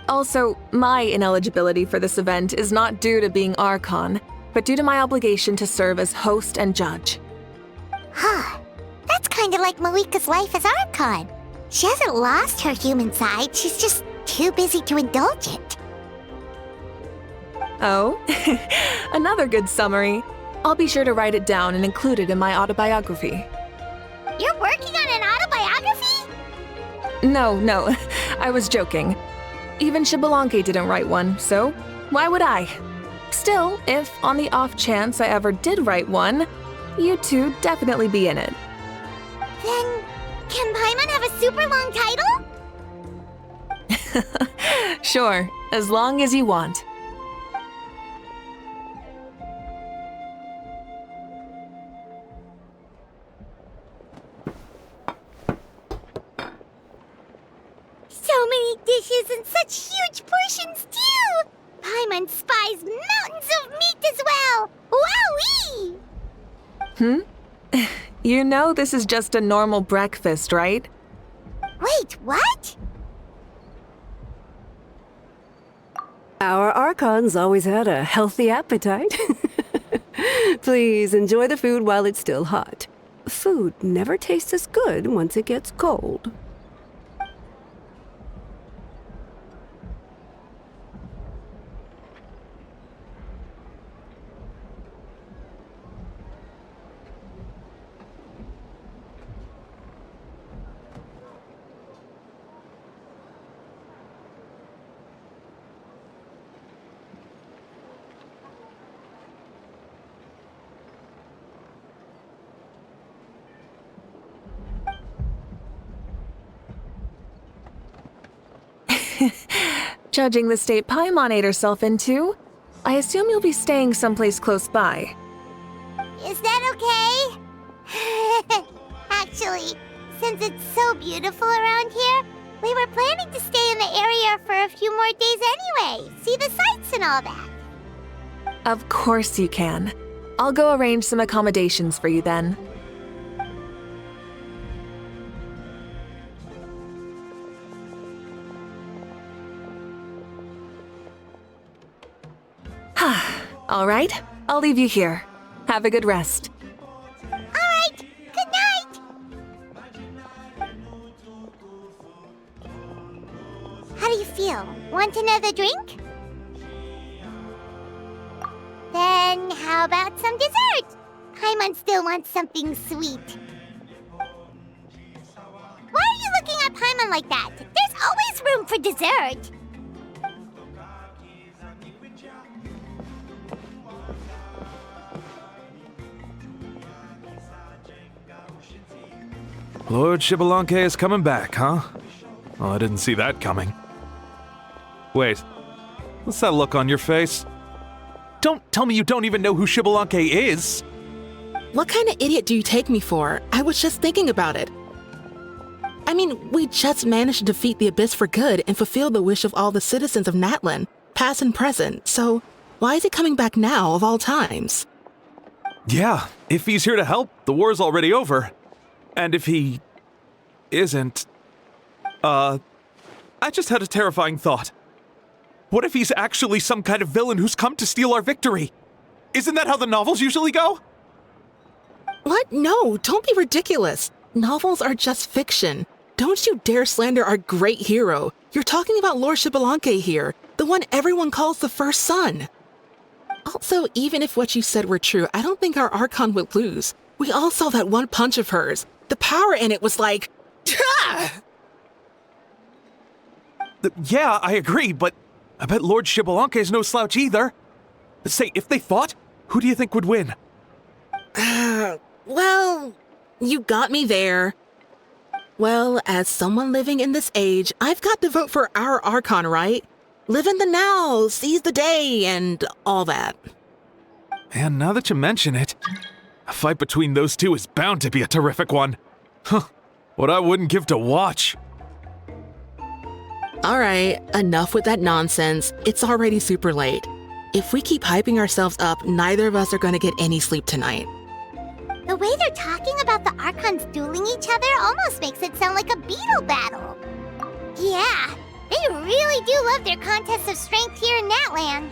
Also, my ineligibility for this event is not due to being Archon, but due to my obligation to serve as host and judge. Huh. That's kind of like Mavuika's life as Archon. She hasn't lost her human side, she's just too busy to indulge it. Oh, another good summary. I'll be sure to write it down and include it in my autobiography. You're working on an autobiography? No, I was joking. Even Xbalanque didn't write one, so why would I? Still, if on the off chance I ever did write one, you two definitely be in it. Then, can Paimon have a super long title? Sure, as long as you want. So many dishes and such huge portions, too! Paimon spies mountains of meat as well! Wowee! You know this is just a normal breakfast, right? Wait, what? Our Archons always had a healthy appetite. Please enjoy the food while it's still hot. Food never tastes as good once it gets cold. Judging the state Paimon ate herself into, I assume you'll be staying someplace close by. Is that okay? Actually, since it's so beautiful around here, we were planning to stay in the area for a few more days anyway. See the sights and all that. Of course you can. I'll go arrange some accommodations for you then. All right, I'll leave you here. Have a good rest. All right, good night! How do you feel? Want another drink? Then how about some dessert? Paimon still wants something sweet. Why are you looking like that. There's always room for dessert. Lord Xbalanque is coming back, huh? Well, I didn't see that coming. Wait, what's that look on your face? Don't tell me you don't even know who Xbalanque is! What kind of idiot do you take me for? I was just thinking about it. I mean, we just managed to defeat the Abyss for good and fulfill the wish of all the citizens of Natlan, past and present, so why is he coming back now of all times? Yeah, if he's here to help, the war's already over. And if he isn't, I just had a terrifying thought. What if he's actually some kind of villain who's come to steal our victory? Isn't that how the novels usually go? What? No, don't be ridiculous. Novels are just fiction. Don't you dare slander our great hero. You're talking about Lord Xbalanque here, the one everyone calls the first son. Also, even if what you said were true, I don't think our Archon would lose. We all saw that one punch of hers. The power in it was like... Yeah, I agree, but I bet Lord Xbalanque is no slouch either. Say, if they fought, who do you think would win? Well, you got me there. Well, as someone living in this age, I've got to vote for our Archon, right? Live in the now, seize the day, and all that. Man, now that you mention it, a fight between those two is bound to be a terrific one. Huh, what I wouldn't give to watch. Alright, enough with that nonsense. It's already super late. If we keep hyping ourselves up, neither of us are going to get any sleep tonight. The way they're talking about the Archons dueling each other almost makes it sound like a beetle battle. Yeah, they really do love their contests of strength here in Natlan.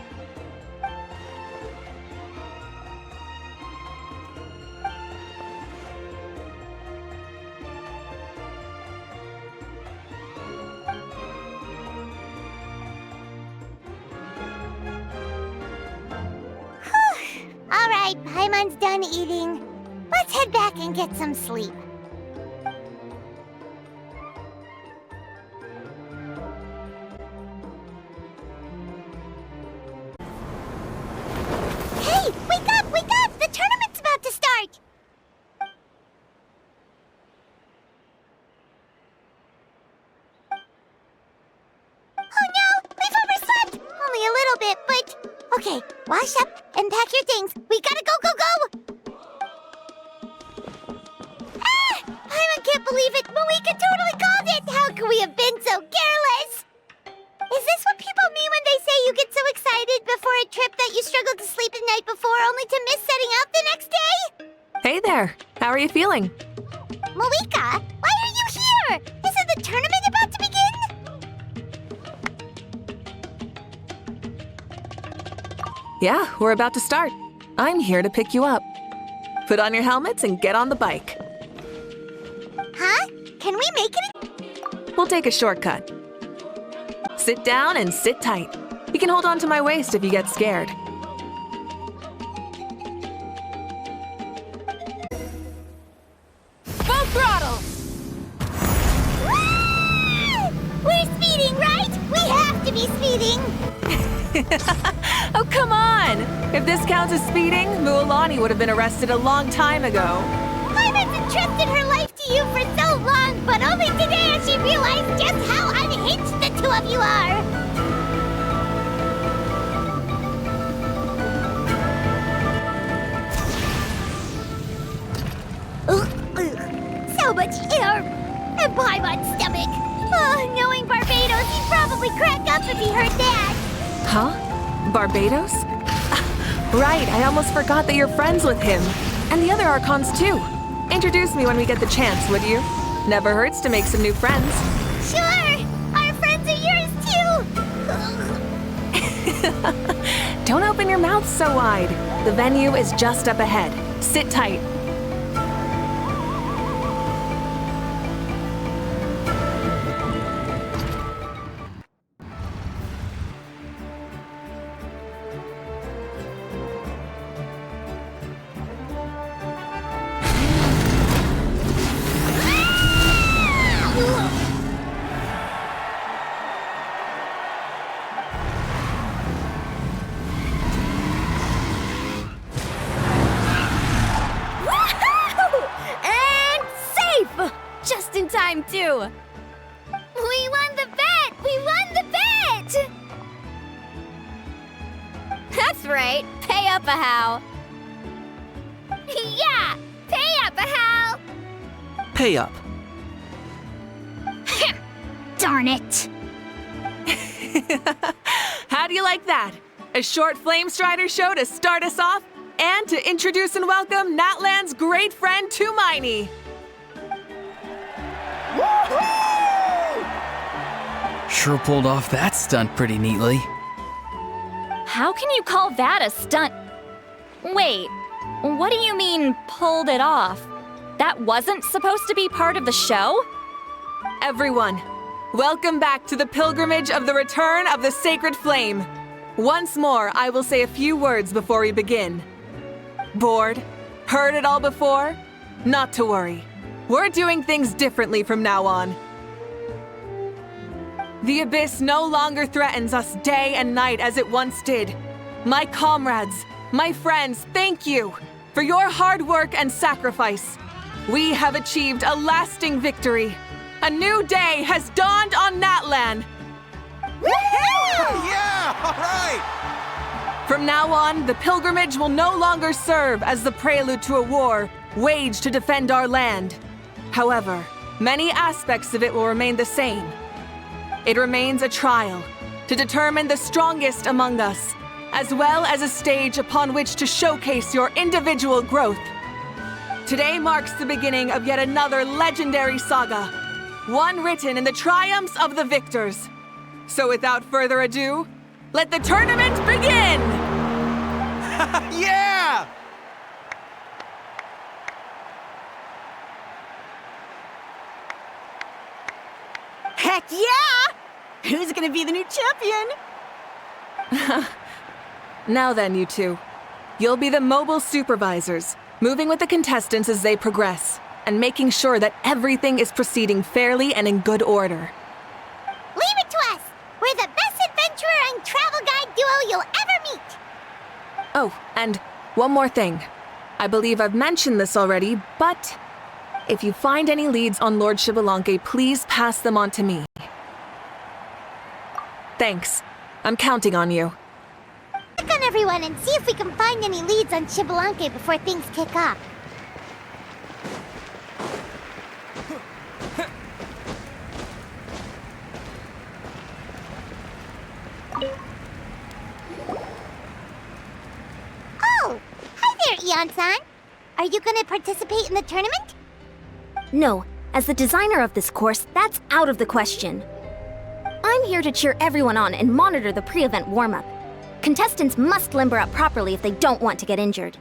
Alright, Paimon's done eating. Let's head back and get some sleep. Hey, wake up, wake up! The tournament's about to start! Oh no, we've overslept! Only a little bit, but... Okay, wash up and pack your things. We gotta go, go, go! Ah! I can't believe it! Mavuika totally called it! How could we have been so careless? Is this what people mean when they say you get so excited before a trip that you struggle to sleep the night before only to miss setting out the next day? Hey there, how are you feeling? Mavuika, why are you here? Isn't the tournament about to begin? Yeah, we're about to start. I'm here to pick you up. Put on your helmets and get on the bike. Huh? Can we make it? We'll take a shortcut. Sit down and sit tight. You can hold on to my waist if you get scared. Full throttle! We're speeding, right? We have to be speeding! Oh, come on! If this counts as speeding, Mualani would have been arrested a long time ago. Paimon's entrusted her life to you for so long, but only today has she realized just how unhinged the two of you are! So much air! And Paimon's stomach! Oh, knowing Barbados, he'd probably crack up if he heard that! Huh? Barbados? Right, I almost forgot that you're friends with him. And the other Archons too. Introduce me when we get the chance, would you? Never hurts to make some new friends. Sure! Our friends are yours too! Don't open your mouth so wide. The venue is just up ahead. Sit tight. time, too! We won the bet! We won the bet! That's right. Pay up a how. Yeah! Pay up, Hal! Pay up. Darn it! How do you like that? A short Flame Strider show to start us off, and to introduce and welcome Natlan's great friend Tumaini. Sure pulled off that stunt pretty neatly. How can you call that a stunt? Wait, what do you mean, pulled it off? That wasn't supposed to be part of the show? Everyone, welcome back to the pilgrimage of the return of the sacred flame. Once more, I will say a few words before we begin. Bored? Heard it all before? Not to worry. We're doing things differently from now on. The abyss no longer threatens us day and night as it once did. My comrades, my friends, thank you for your hard work and sacrifice. We have achieved a lasting victory. A new day has dawned on Natlan. Yeah, all right! From now on, the pilgrimage will no longer serve as the prelude to a war waged to defend our land. However, many aspects of it will remain the same. It remains a trial to determine the strongest among us, as well as a stage upon which to showcase your individual growth. Today marks the beginning of yet another legendary saga, one written in the triumphs of the victors. So without further ado, let the tournament begin! Yeah! Heck yeah! Who's gonna be the new champion? Now then, you two. You'll be the mobile supervisors, moving with the contestants as they progress, and making sure that everything is proceeding fairly and in good order. Leave it to us! We're the best adventurer and travel guide duo you'll ever meet! Oh, and one more thing. I believe I've mentioned this already, but if you find any leads on Lord Xbalanque, please pass them on to me. Thanks. I'm counting on you. Check on everyone and see if we can find any leads on Xbalanque before things kick off. Oh! Hi there, Iansan! Are you gonna participate in the tournament? No, as the designer of this course, that's out of the question. I'm here to cheer everyone on and monitor the pre-event warm-up. Contestants must limber up properly if they don't want to get injured.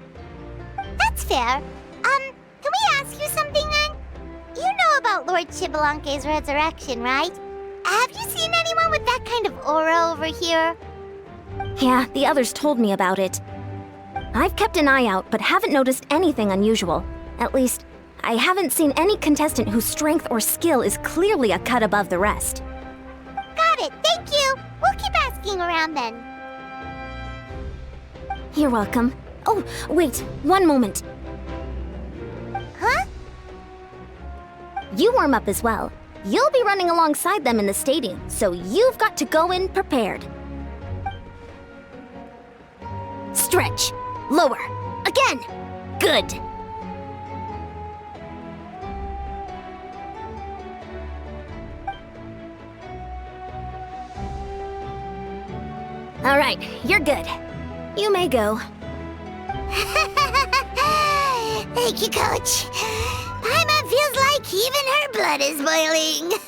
That's fair. Can we ask you something then? You know about Lord Xbalanque's resurrection, right? Have you seen anyone with that kind of aura over here? Yeah, the others told me about it. I've kept an eye out, but haven't noticed anything unusual. At least, I haven't seen any contestant whose strength or skill is clearly a cut above the rest. Got it, thank you! We'll keep asking around then. You're welcome. Oh, wait, one moment. Huh? You warm up as well. You'll be running alongside them in the stadium, so you've got to go in prepared. Stretch. Lower. Again. Good. All right, you're good. You may go. Thank you, Coach. Paimon feels like even her blood is boiling.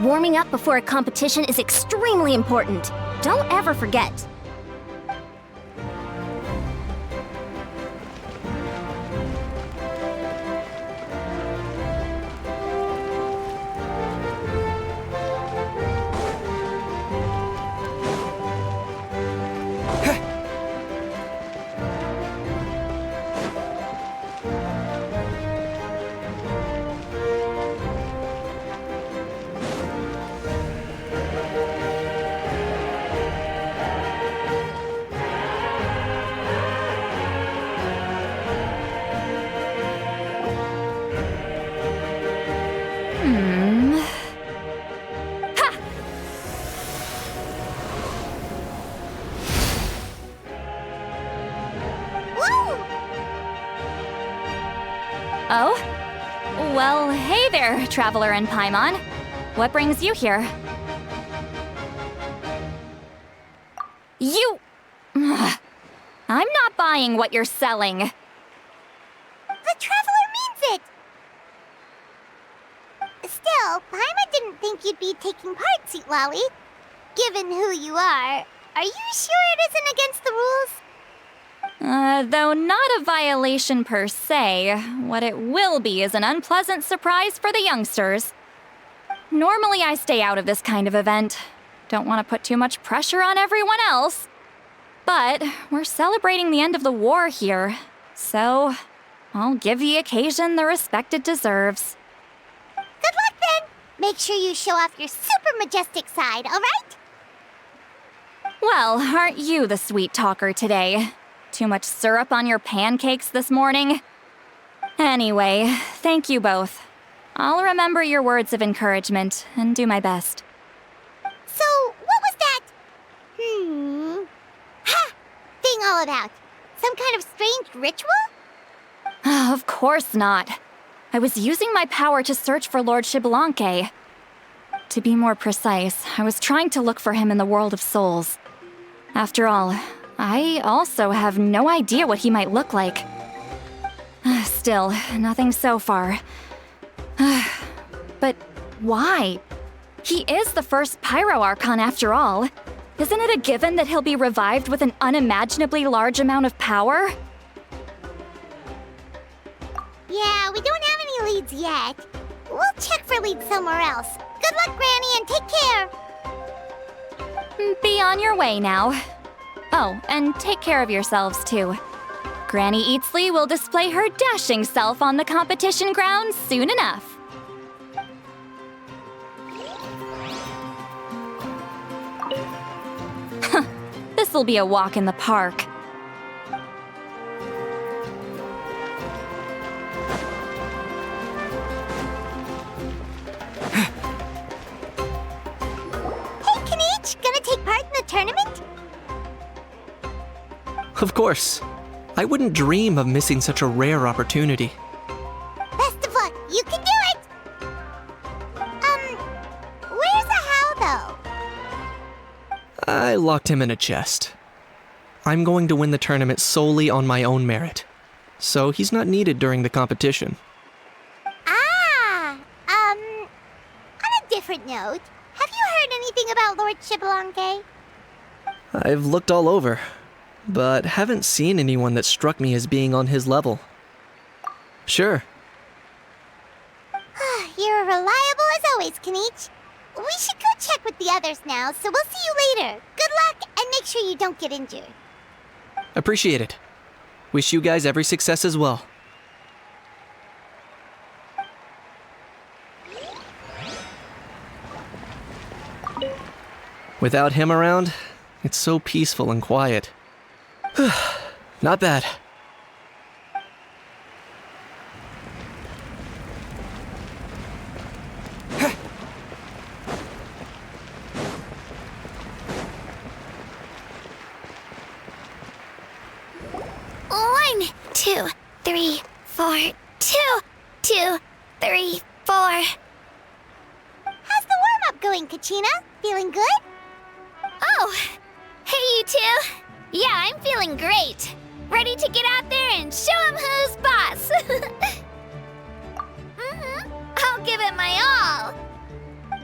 Warming up before a competition is extremely important. Don't ever forget. Oh? Well, hey there, Traveler and Paimon. What brings you here? You... Ugh. I'm not buying what you're selling. The Traveler means it! Still, Paimon didn't think you'd be taking part, Sweet Lolly. Given who you are you sure it isn't against the rules? Though not a violation per se, what it will be is an unpleasant surprise for the youngsters. Normally I stay out of this kind of event. Don't want to put too much pressure on everyone else. But we're celebrating the end of the war here, so I'll give the occasion the respect it deserves. Good luck then! Make sure you show off your super majestic side, alright? Well, aren't you the sweet talker today? Too much syrup on your pancakes this morning? Anyway, thank you both. I'll remember your words of encouragement and do my best. So, what was that? Ha! Thing all about? Some kind of strange ritual? Of course not. I was using my power to search for Lord Xbalanque. To be more precise, I was trying to look for him in the world of souls. After all, I also have no idea what he might look like. Still, nothing so far. But why? He is the first Pyro Archon after all. Isn't it a given that he'll be revived with an unimaginably large amount of power? Yeah, we don't have any leads yet. We'll check for leads somewhere else. Good luck, Granny, and take care! Be on your way now. Oh, and take care of yourselves too. Granny Eatsley will display her dashing self on the competition grounds soon enough. This'll be a walk in the park. Gonna take part in the tournament? Of course. I wouldn't dream of missing such a rare opportunity. Best of luck. You can do it! Where's the how, though? I locked him in a chest. I'm going to win the tournament solely on my own merit, so he's not needed during the competition. On a different note, have you heard anything about Lord Xbalanque? I've looked all over, but haven't seen anyone that struck me as being on his level. Sure. You're reliable as always, Kinich. We should go check with the others now, so we'll see you later. Good luck, and make sure you don't get injured. Appreciate it. Wish you guys every success as well. Without him around, it's so peaceful and quiet. Not bad. One, 2, 3, 4, 2, 2, 3, 4. How's the warm-up going, Kachina? Feeling good? Oh, hey you two. Yeah, I'm feeling great. Ready to get out there and show 'em who's boss. I'll give it my all.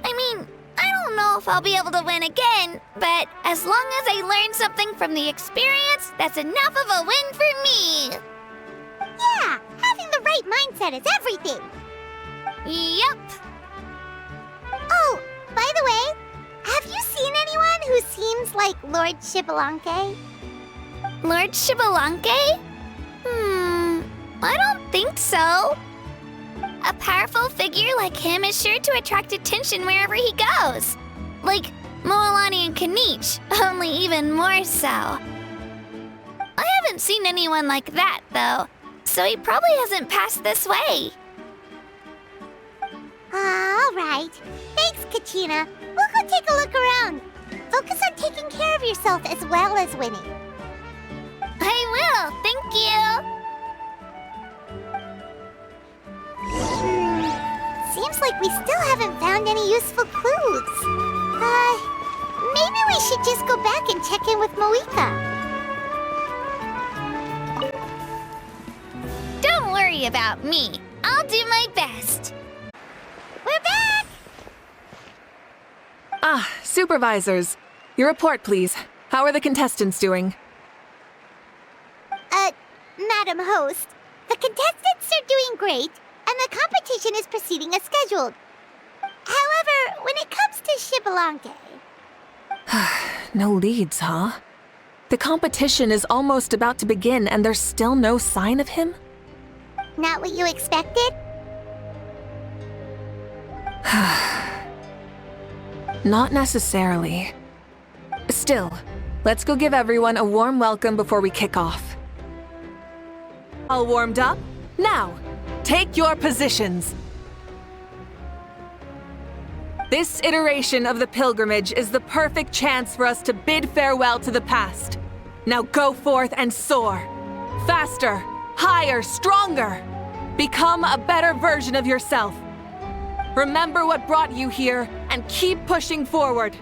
I mean, I don't know if I'll be able to win again, but as long as I learn something from the experience, that's enough of a win for me. Yeah, having the right mindset is everything. Yep. Oh, by the way, have you seen anyone who seems like Lord Xbalanque? Lord Xbalanque? I don't think so. A powerful figure like him is sure to attract attention wherever he goes. Like Moalani and Kinich, only even more so. I haven't seen anyone like that, though, so he probably hasn't passed this way. All right. Thanks, Kachina. We'll go take a look around. Focus on taking care of yourself as well as winning. I will, thank you. seems like we still haven't found any useful clues. Maybe we should just go back and check in with Mavuika. Don't worry about me. I'll do my best. We're back! Ah, supervisors. Your report, please. How are the contestants doing? Madam Host, the contestants are doing great, and the competition is proceeding as scheduled. However, when it comes to Xbalanque... No leads, huh? The competition is almost about to begin and there's still no sign of him? Not what you expected? Not necessarily. Still, let's go give everyone a warm welcome before we kick off. All warmed up? Now, take your positions. This iteration of the pilgrimage is the perfect chance for us to bid farewell to the past. Now go forth and soar. Faster, higher, stronger. Become a better version of yourself. Remember what brought you here and keep pushing forward.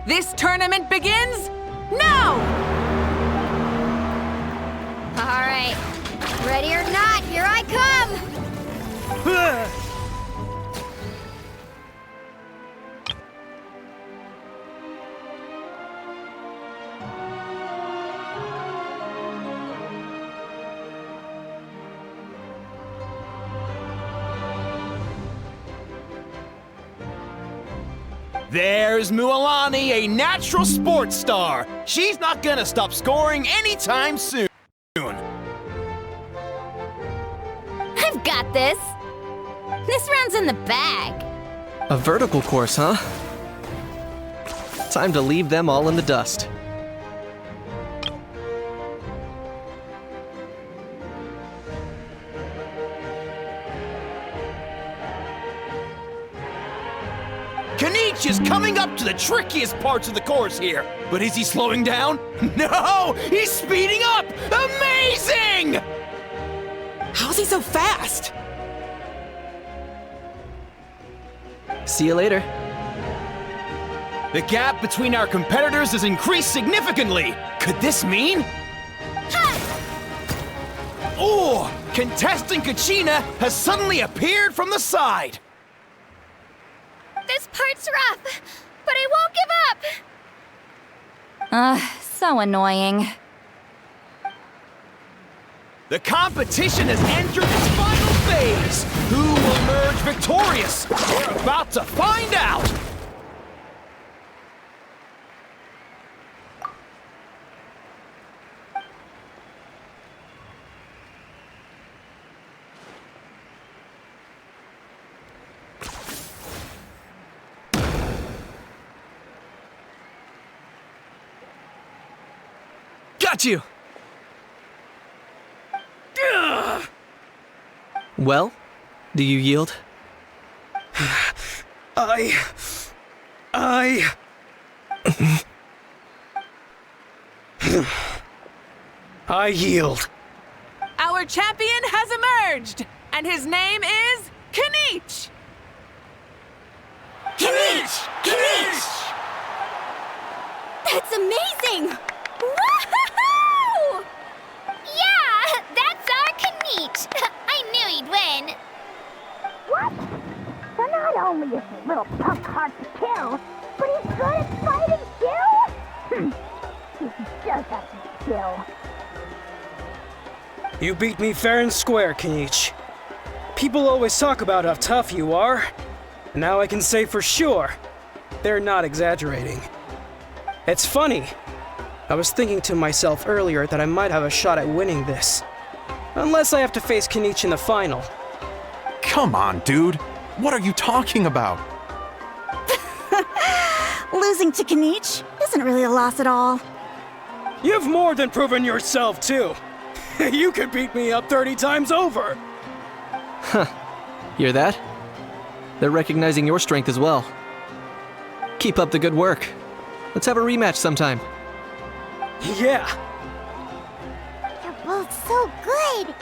This tournament begins now! All right. Ready or not, here I come! There's Mualani, a natural sports star. She's not gonna stop scoring anytime soon. I've got this. This round's in the bag. A vertical course, huh? Time to leave them all in the dust. Kinich is coming up to the trickiest parts of the course here. But is he slowing down? No! He's speeding up! Amazing! How's he so fast? See you later. The gap between our competitors has increased significantly. Could this mean? Oh! Contestant Kachina has suddenly appeared from the side. This part's rough, but I won't give up. So annoying. The competition has entered its final phase. Who will emerge victorious? We're about to find out. Got you! Well, do you yield? I yield. Our champion has emerged, and his name is Kinich! Kinich! Kinich! That's amazing! Woohoo! Yeah, that's our Kinich. I knew he'd win. What? So not only is he a little punk hard to kill, but he's good at fighting too? He just has to kill. You beat me fair and square, Kinich. People always talk about how tough you are. And now I can say for sure, they're not exaggerating. It's funny. I was thinking to myself earlier that I might have a shot at winning this. Unless I have to face Kinich in the final. Come on, dude. What are you talking about? Losing to Kinich isn't really a loss at all. You've more than proven yourself, too. You could beat me up 30 times over. Huh. Hear that? They're recognizing your strength as well. Keep up the good work. Let's have a rematch sometime. Yeah. You're both so good.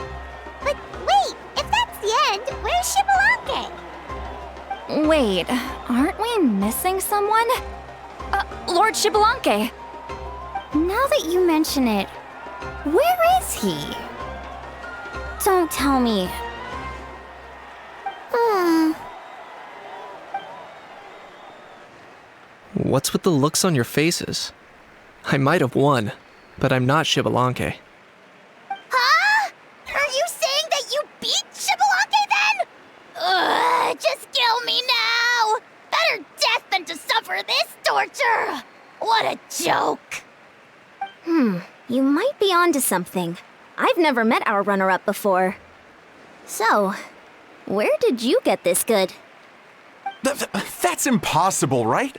But wait, if that's the end, where's Xbalanque? Wait, aren't we missing someone? Lord Xbalanque! Now that you mention it, where is he? Don't tell me. What's with the looks on your faces? I might have won, but I'm not Xbalanque. Huh? Are you saying that you beat Xbalanque then? Ugh, just kill me now! Better death than to suffer this torture! What a joke! You might be onto something. I've never met our runner-up before. So, where did you get this good? That's impossible, right?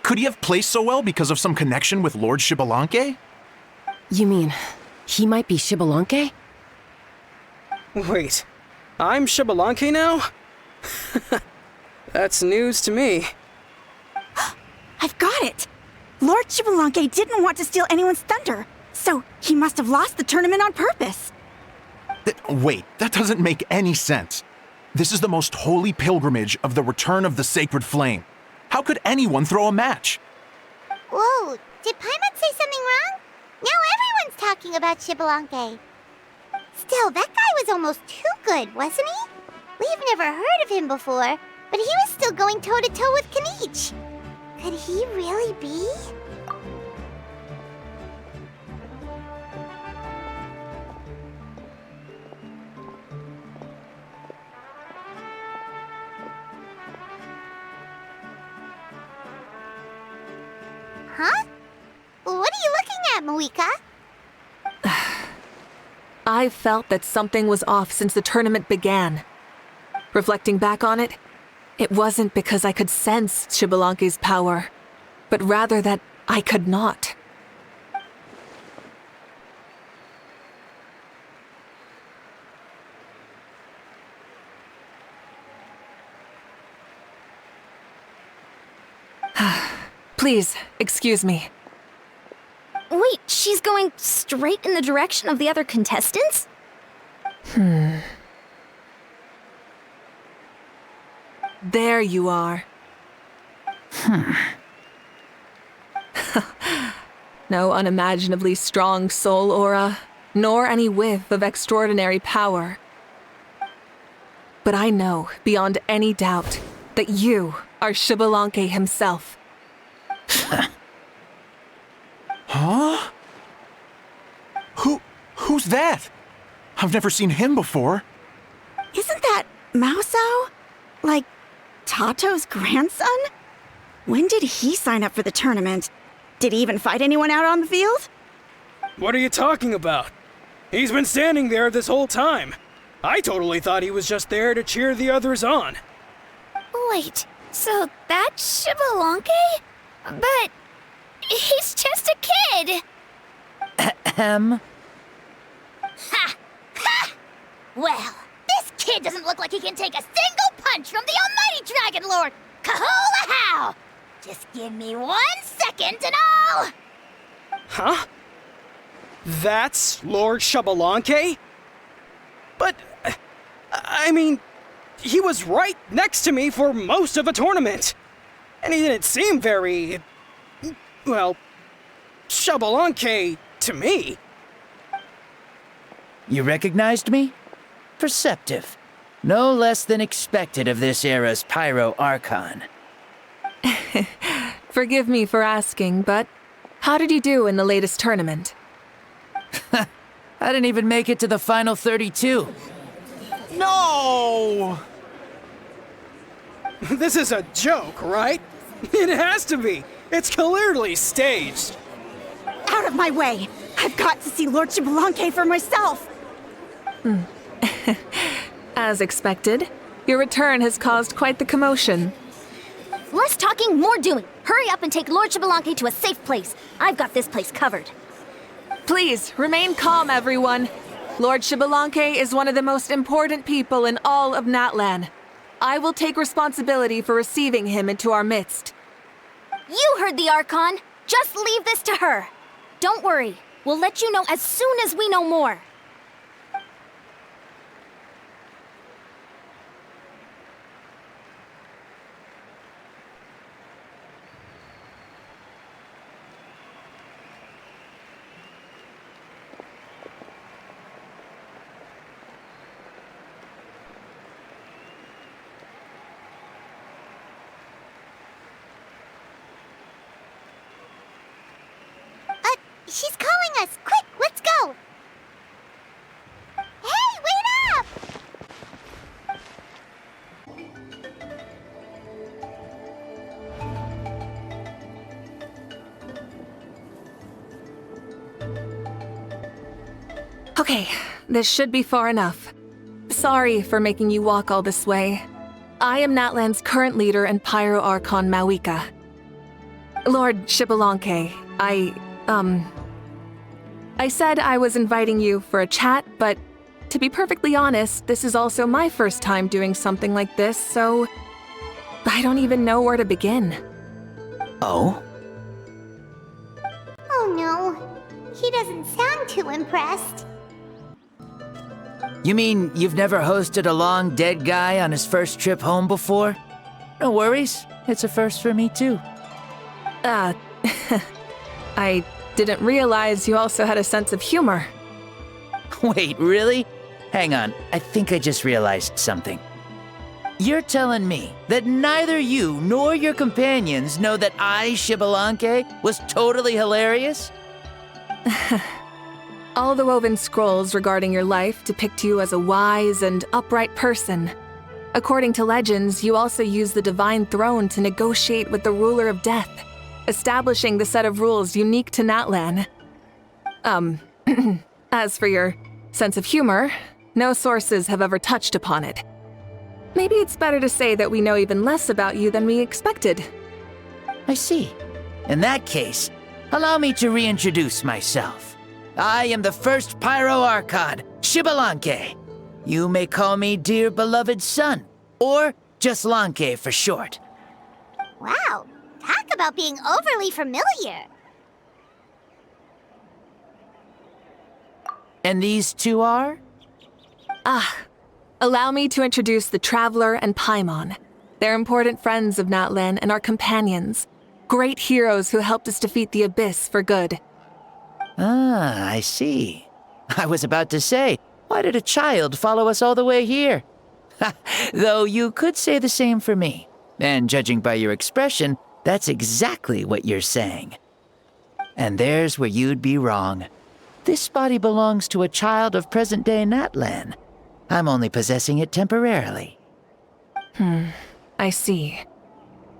Could he have placed so well because of some connection with Lord Xbalanque? You mean, he might be Xbalanque? Wait, I'm Xbalanque now? That's news to me. I've got it! Lord Xbalanque didn't want to steal anyone's thunder, so he must have lost the tournament on purpose. Wait, that doesn't make any sense. This is the most holy pilgrimage of the return of the sacred flame. How could anyone throw a match? Whoa, did Paimon say something wrong? Now everyone's talking about Xbalanque. Still, that guy was almost too good, wasn't he? We've never heard of him before, but he was still going toe-to-toe with Kinich. Could he really be? Huh? What are you looking at, Mavuika? I've felt that something was off since the tournament began. Reflecting back on it, it wasn't because I could sense Xbalanque's power, but rather that I could not. Please, excuse me. Wait, she's going straight in the direction of the other contestants? There you are. No unimaginably strong soul aura, nor any whiff of extraordinary power. But I know, beyond any doubt, that you are Xbalanque himself. Huh? Who's that? I've never seen him before. Isn't that Mauso? Like, Tato's grandson? When did he sign up for the tournament? Did he even fight anyone out on the field? What are you talking about? He's been standing there this whole time. I totally thought he was just there to cheer the others on. Wait, so that's Xbalanque? But he's just a kid. Ha! Ha! Well, this kid doesn't look like he can take a single punch from the almighty Dragon Lord! Kahola how! Just give me 1 second and I'll... Huh? That's Lord Xbalanque? But, I mean, he was right next to me for most of the tournament. And he didn't seem very... well, Xbalanque to me. You recognized me? Perceptive. No less than expected of this era's Pyro Archon. Forgive me for asking, but how did you do in the latest tournament? I didn't even make it to the final 32. No! This is a joke, right? It has to be. It's clearly staged. Out of my way! I've got to see Lord Xbalanque for myself! As expected, your return has caused quite the commotion. Less talking, more doing. Hurry up and take Lord Xbalanque to a safe place. I've got this place covered. Please, remain calm, everyone. Lord Xbalanque is one of the most important people in all of Natlan. I will take responsibility for receiving him into our midst. You heard the Archon. Just leave this to her. Don't worry. We'll let you know as soon as we know more. She's calling us! Quick, let's go! Hey, wait up! Okay, this should be far enough. Sorry for making you walk all this way. I am Natlan's current leader and Pyro Archon Mavuika. Lord Xbalanque, I said I was inviting you for a chat, but to be perfectly honest, this is also my first time doing something like this, so I don't even know where to begin. Oh? Oh no, he doesn't sound too impressed. You mean you've never hosted a long dead guy on his first trip home before? No worries, it's a first for me too. I didn't realize you also had a sense of humor. Wait, really? Hang on, I think I just realized something. You're telling me that neither you nor your companions know that I, Xbalanque, was totally hilarious? All the woven scrolls regarding your life depict you as a wise and upright person. According to legends, you also use the Divine Throne to negotiate with the Ruler of Death, establishing the set of rules unique to Natlan. As for your sense of humor, no sources have ever touched upon it. Maybe it's better to say that we know even less about you than we expected. I see. In that case, allow me to reintroduce myself. I am the first Pyro Archon, Xbalanque. You may call me dear beloved son, or just Lanque for short. Wow, talk about being overly familiar. And these two are? Allow me to introduce the Traveler and Paimon. They're important friends of Natlan and our companions. Great heroes who helped us defeat the Abyss for good. Ah, I see. I was about to say, why did a child follow us all the way here? Though you could say the same for me. And judging by your expression, that's exactly what you're saying. And there's where you'd be wrong. This body belongs to a child of present-day Natlan. I'm only possessing it temporarily. I see.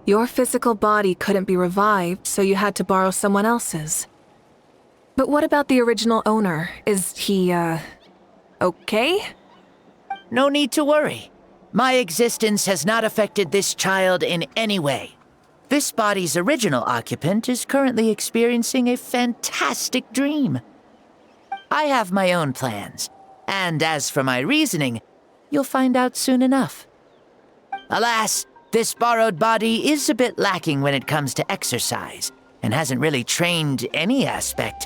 Your physical body couldn't be revived, so you had to borrow someone else's. But what about the original owner? Is he, okay? No need to worry. My existence has not affected this child in any way. This body's original occupant is currently experiencing a fantastic dream. I have my own plans, and as for my reasoning, you'll find out soon enough. Alas, this borrowed body is a bit lacking when it comes to exercise, and hasn't really trained any aspect.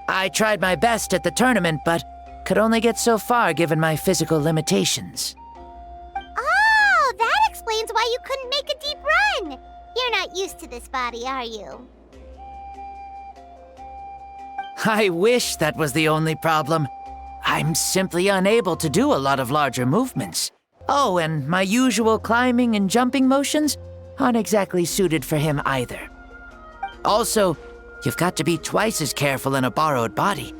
I tried my best at the tournament, but could only get so far given my physical limitations. Oh, that explains why you couldn't make a deep run. You're not used to this body, are you? I wish that was the only problem. I'm simply unable to do a lot of larger movements. Oh, and my usual climbing and jumping motions aren't exactly suited for him either. Also, you've got to be twice as careful in a borrowed body.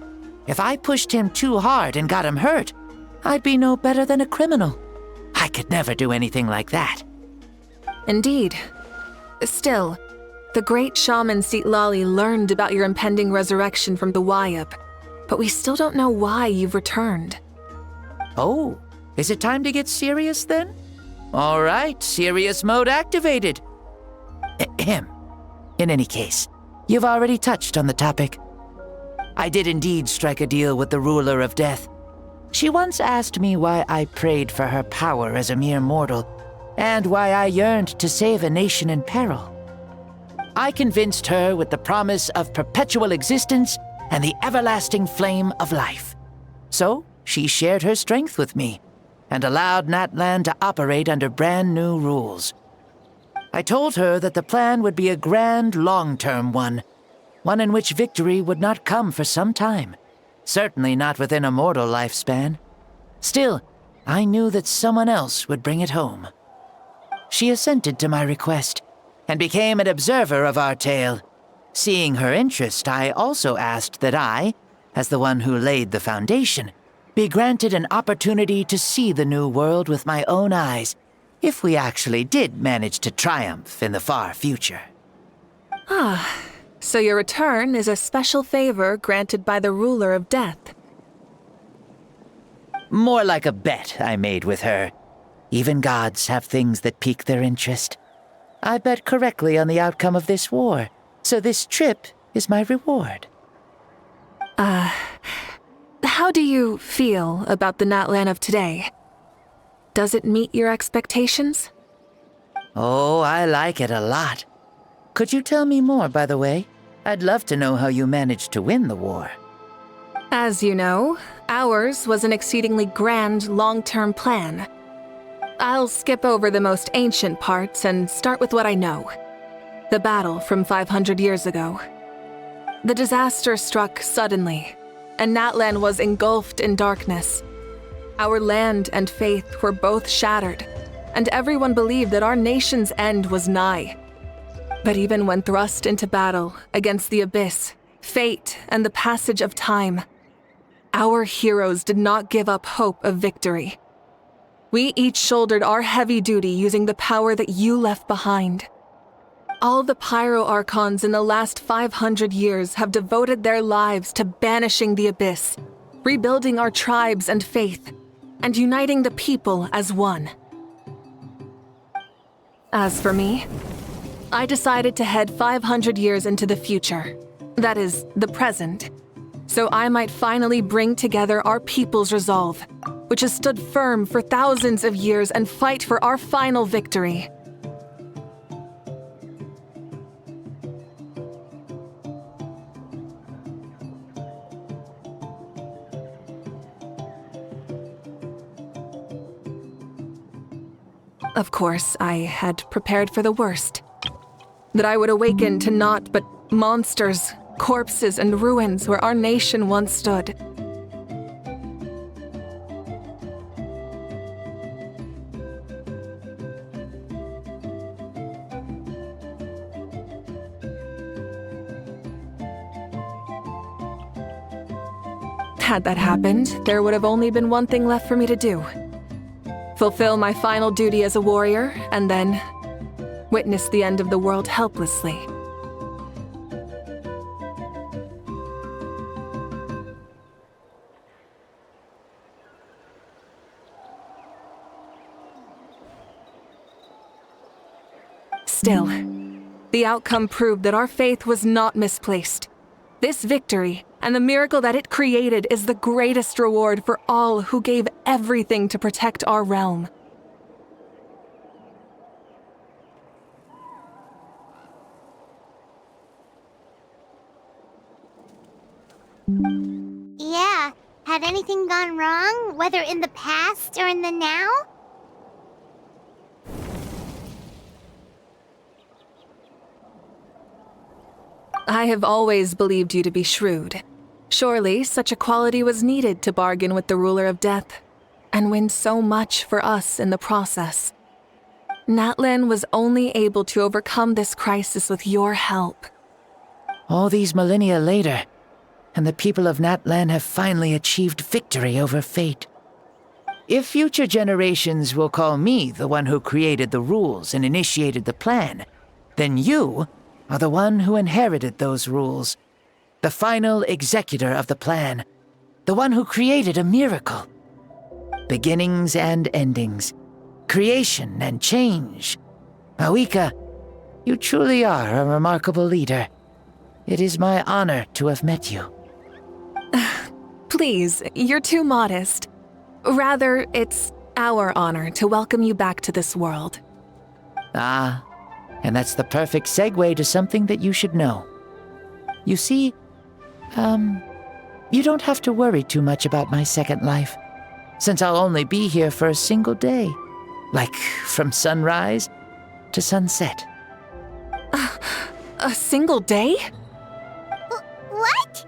If I pushed him too hard and got him hurt, I'd be no better than a criminal. I could never do anything like that. Indeed. Still, the great shaman Citlali learned about your impending resurrection from the Wayab, but we still don't know why you've returned. Oh, is it time to get serious then? All right, serious mode activated. Ahem. In any case, you've already touched on the topic. I did indeed strike a deal with the Ruler of Death. She once asked me why I prayed for her power as a mere mortal, and why I yearned to save a nation in peril. I convinced her with the promise of perpetual existence and the everlasting flame of life. So she shared her strength with me, and allowed Natlan to operate under brand new rules. I told her that the plan would be a grand, long-term one in which victory would not come for some time, certainly not within a mortal lifespan. Still, I knew that someone else would bring it home. She assented to my request, and became an observer of our tale. Seeing her interest, I also asked that I, as the one who laid the foundation, be granted an opportunity to see the new world with my own eyes, if we actually did manage to triumph in the far future. Ah, so your return is a special favor granted by the ruler of death. More like a bet I made with her. Even gods have things that pique their interest. I bet correctly on the outcome of this war, so this trip is my reward. How do you feel about the Natlan of today? Does it meet your expectations? Oh, I like it a lot. Could you tell me more, by the way? I'd love to know how you managed to win the war. As you know, ours was an exceedingly grand, long-term plan. I'll skip over the most ancient parts and start with what I know. The battle from 500 years ago. The disaster struck suddenly, and Natlan was engulfed in darkness. Our land and faith were both shattered, and everyone believed that our nation's end was nigh. But even when thrust into battle against the abyss, fate, and the passage of time, our heroes did not give up hope of victory. We each shouldered our heavy duty using the power that you left behind. All the Pyro Archons in the last 500 years have devoted their lives to banishing the abyss, rebuilding our tribes and faith, and uniting the people as one. As for me, I decided to head 500 years into the future, that is, the present, so I might finally bring together our people's resolve, which has stood firm for thousands of years, and fight for our final victory. Of course, I had prepared for the worst. That I would awaken to naught but monsters, corpses, and ruins where our nation once stood. Had that happened, there would have only been one thing left for me to do. Fulfill my final duty as a warrior, and then witness the end of the world helplessly. Still, the outcome proved that our faith was not misplaced. This victory, and the miracle that it created, is the greatest reward for all who gave everything to protect our realm. Yeah, had anything gone wrong, whether in the past or in the now? I have always believed you to be shrewd. Surely, such a quality was needed to bargain with the ruler of death, and win so much for us in the process. Natlan was only able to overcome this crisis with your help. All these millennia later, and the people of Natlan have finally achieved victory over fate. If future generations will call me the one who created the rules and initiated the plan, then you are the one who inherited those rules, the final executor of the plan, the one who created a miracle. Beginnings and endings, creation and change. Mavuika, you truly are a remarkable leader. It is my honor to have met you. Please, you're too modest. Rather, it's our honor to welcome you back to this world. Ah, and that's the perfect segue to something that you should know. You see, you don't have to worry too much about my second life, since I'll only be here for a single day, like from sunrise to sunset. A single day? What?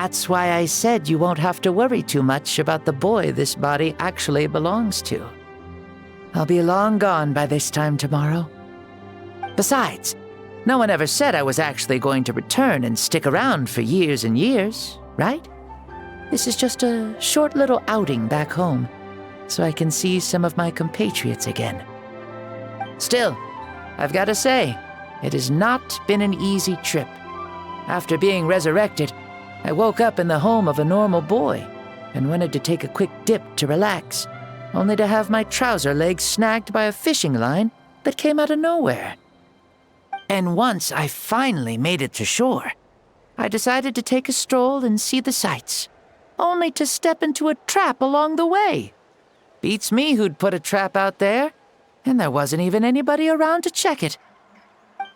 That's why I said you won't have to worry too much about the boy this body actually belongs to. I'll be long gone by this time tomorrow. Besides, no one ever said I was actually going to return and stick around for years and years, right? This is just a short little outing back home, so I can see some of my compatriots again. Still, I've got to say, it has not been an easy trip. After being resurrected, I woke up in the home of a normal boy and wanted to take a quick dip to relax, only to have my trouser legs snagged by a fishing line that came out of nowhere. And once I finally made it to shore, I decided to take a stroll and see the sights, only to step into a trap along the way. Beats me who'd put a trap out there, and there wasn't even anybody around to check it.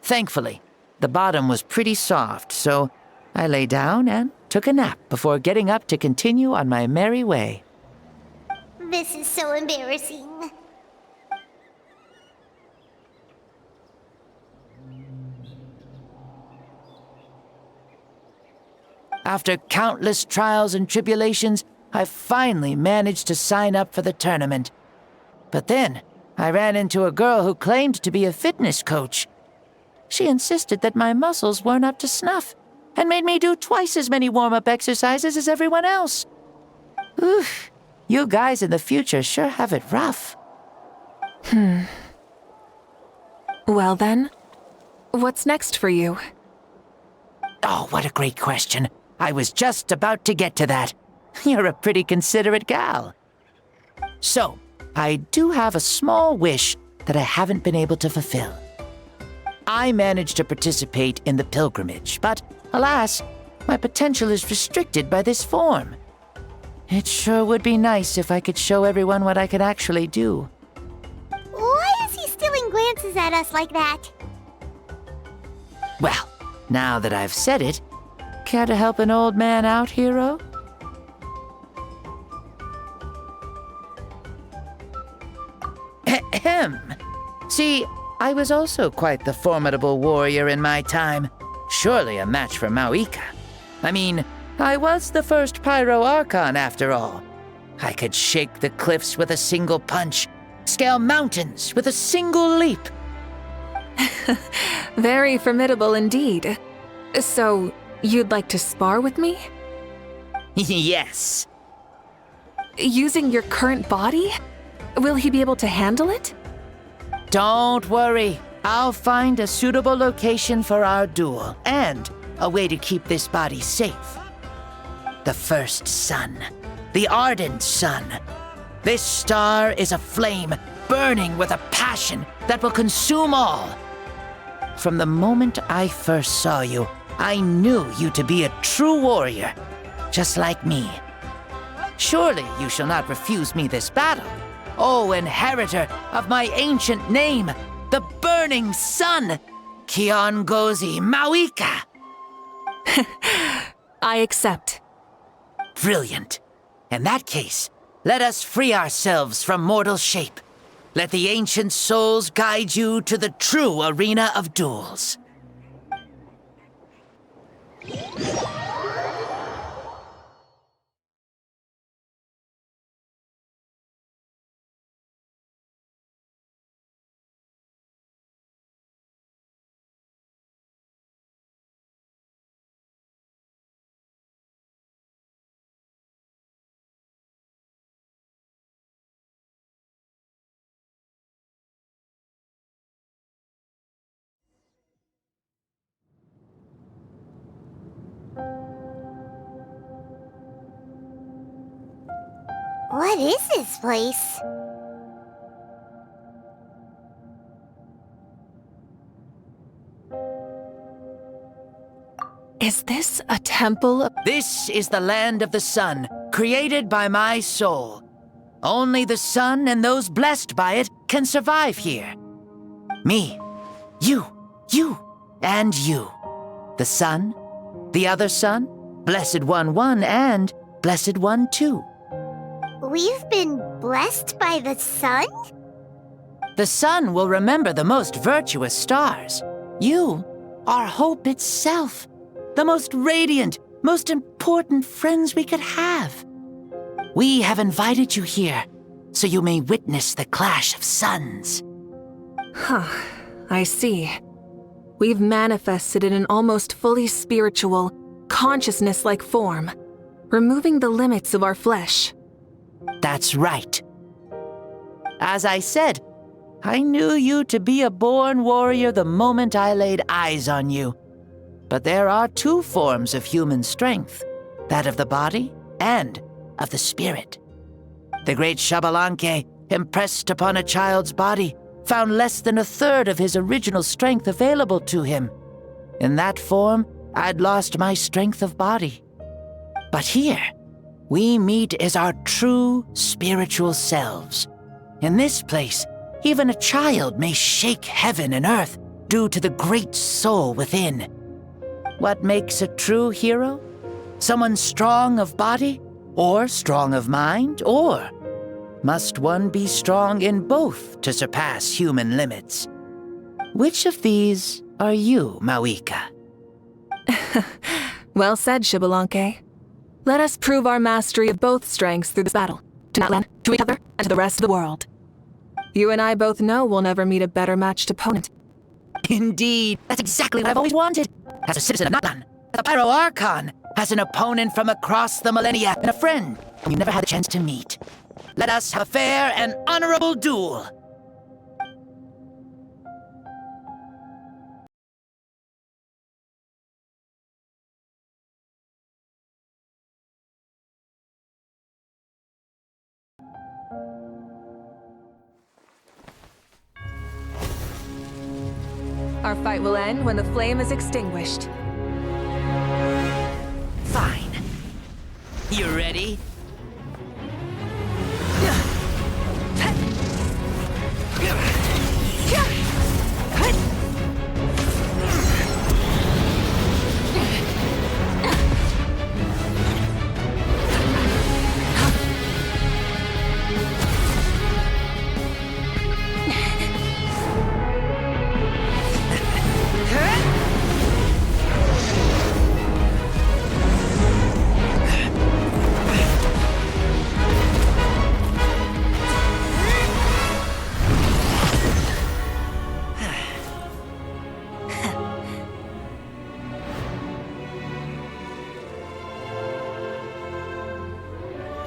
Thankfully, the bottom was pretty soft, so I lay down and took a nap before getting up to continue on my merry way. This is so embarrassing. After countless trials and tribulations, I finally managed to sign up for the tournament. But then, I ran into a girl who claimed to be a fitness coach. She insisted that my muscles weren't up to snuff, and made me do twice as many warm-up exercises as everyone else. Oof, you guys in the future sure have it rough. Well then, what's next for you? Oh, what a great question. I was just about to get to that. You're a pretty considerate gal. So, I do have a small wish that I haven't been able to fulfill. I managed to participate in the pilgrimage, but alas, my potential is restricted by this form. It sure would be nice if I could show everyone what I could actually do. Why is he stealing glances at us like that? Well, now that I've said it, care to help an old man out, hero? Ahem. See, I was also quite the formidable warrior in my time. Surely a match for Mavuika. I mean, I was the first Pyro Archon after all. I could shake the cliffs with a single punch, scale mountains with a single leap. Very formidable indeed. So, you'd like to spar with me? Yes. Using your current body? Will he be able to handle it? Don't worry. I'll find a suitable location for our duel, and a way to keep this body safe. The first sun. The ardent sun. This star is a flame, burning with a passion that will consume all. From the moment I first saw you, I knew you to be a true warrior, just like me. Surely you shall not refuse me this battle, O inheritor of my ancient name, the burning sun, Kiongozi Mavuika. I accept. Brilliant. In that case, let us free ourselves from mortal shape. Let the ancient souls guide you to the true arena of duels. What is this place? Is this a temple? This is the land of the sun, created by my soul. Only the sun and those blessed by it can survive here. Me, you, and you. The sun, the other sun, Blessed One 1, and Blessed One 2. We've been blessed by the sun? The sun will remember the most virtuous stars. You are hope itself, the most radiant, most important friends we could have. We have invited you here so you may witness the clash of suns. Huh, I see. We've manifested in an almost fully spiritual, consciousness-like form, removing the limits of our flesh. That's right. As I said, I knew you to be a born warrior the moment I laid eyes on you. But there are two forms of human strength, that of the body and of the spirit. The great Xbalanque, impressed upon a child's body, found less than a third of his original strength available to him. In that form, I'd lost my strength of body. But here, we meet as our true spiritual selves. In this place, even a child may shake heaven and earth due to the great soul within. What makes a true hero? Someone strong of body, or strong of mind, or must one be strong in both to surpass human limits? Which of these are you, Mavuika? Well said, Xbalanque. Let us prove our mastery of both strengths through this battle, to Natlan, to each other, and to the rest of the world. You and I both know we'll never meet a better matched opponent. Indeed, that's exactly what I've always wanted. As a citizen of Natlan, as a Pyro Archon, as an opponent from across the millennia, and a friend whom you never had a chance to meet. Let us have a fair and honorable duel. Our fight will end when the flame is extinguished. Fine. You ready?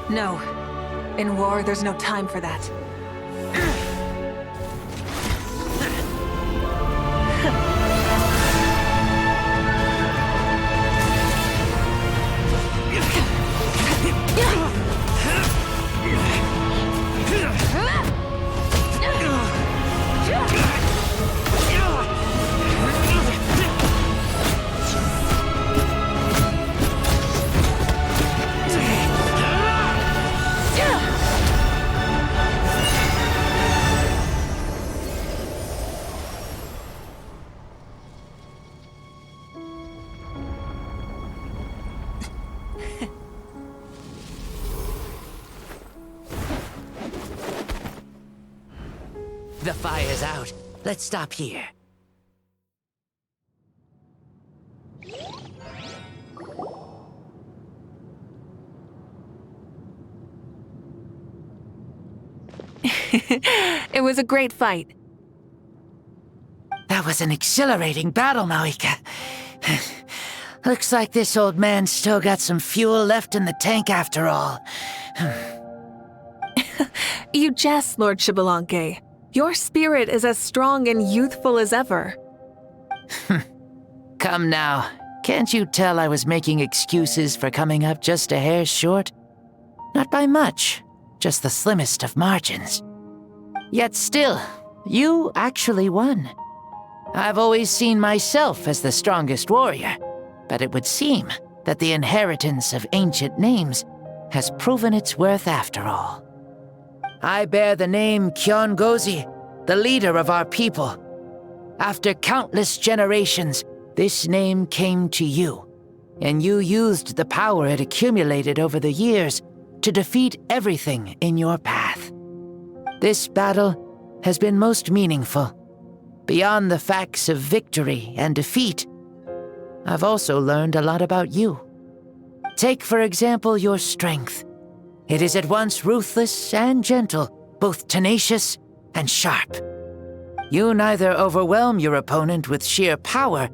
No. In war, there's no time for that. The fire's out. Let's stop here. It was a great fight. That was an exhilarating battle, Mavuika. Looks like this old man's still got some fuel left in the tank after all. You jest, Lord Xbalanque. Your spirit is as strong and youthful as ever. Come now. Can't you tell I was making excuses for coming up just a hair short? Not by much, just the slimmest of margins. Yet still, you actually won. I've always seen myself as the strongest warrior, but it would seem that the inheritance of ancient names has proven its worth after all. I bear the name Kiongozi, the leader of our people. After countless generations, this name came to you, and you used the power it accumulated over the years to defeat everything in your path. This battle has been most meaningful. Beyond the facts of victory and defeat, I've also learned a lot about you. Take, for example, your strength. It is at once ruthless and gentle, both tenacious and sharp. You neither overwhelm your opponent with sheer power,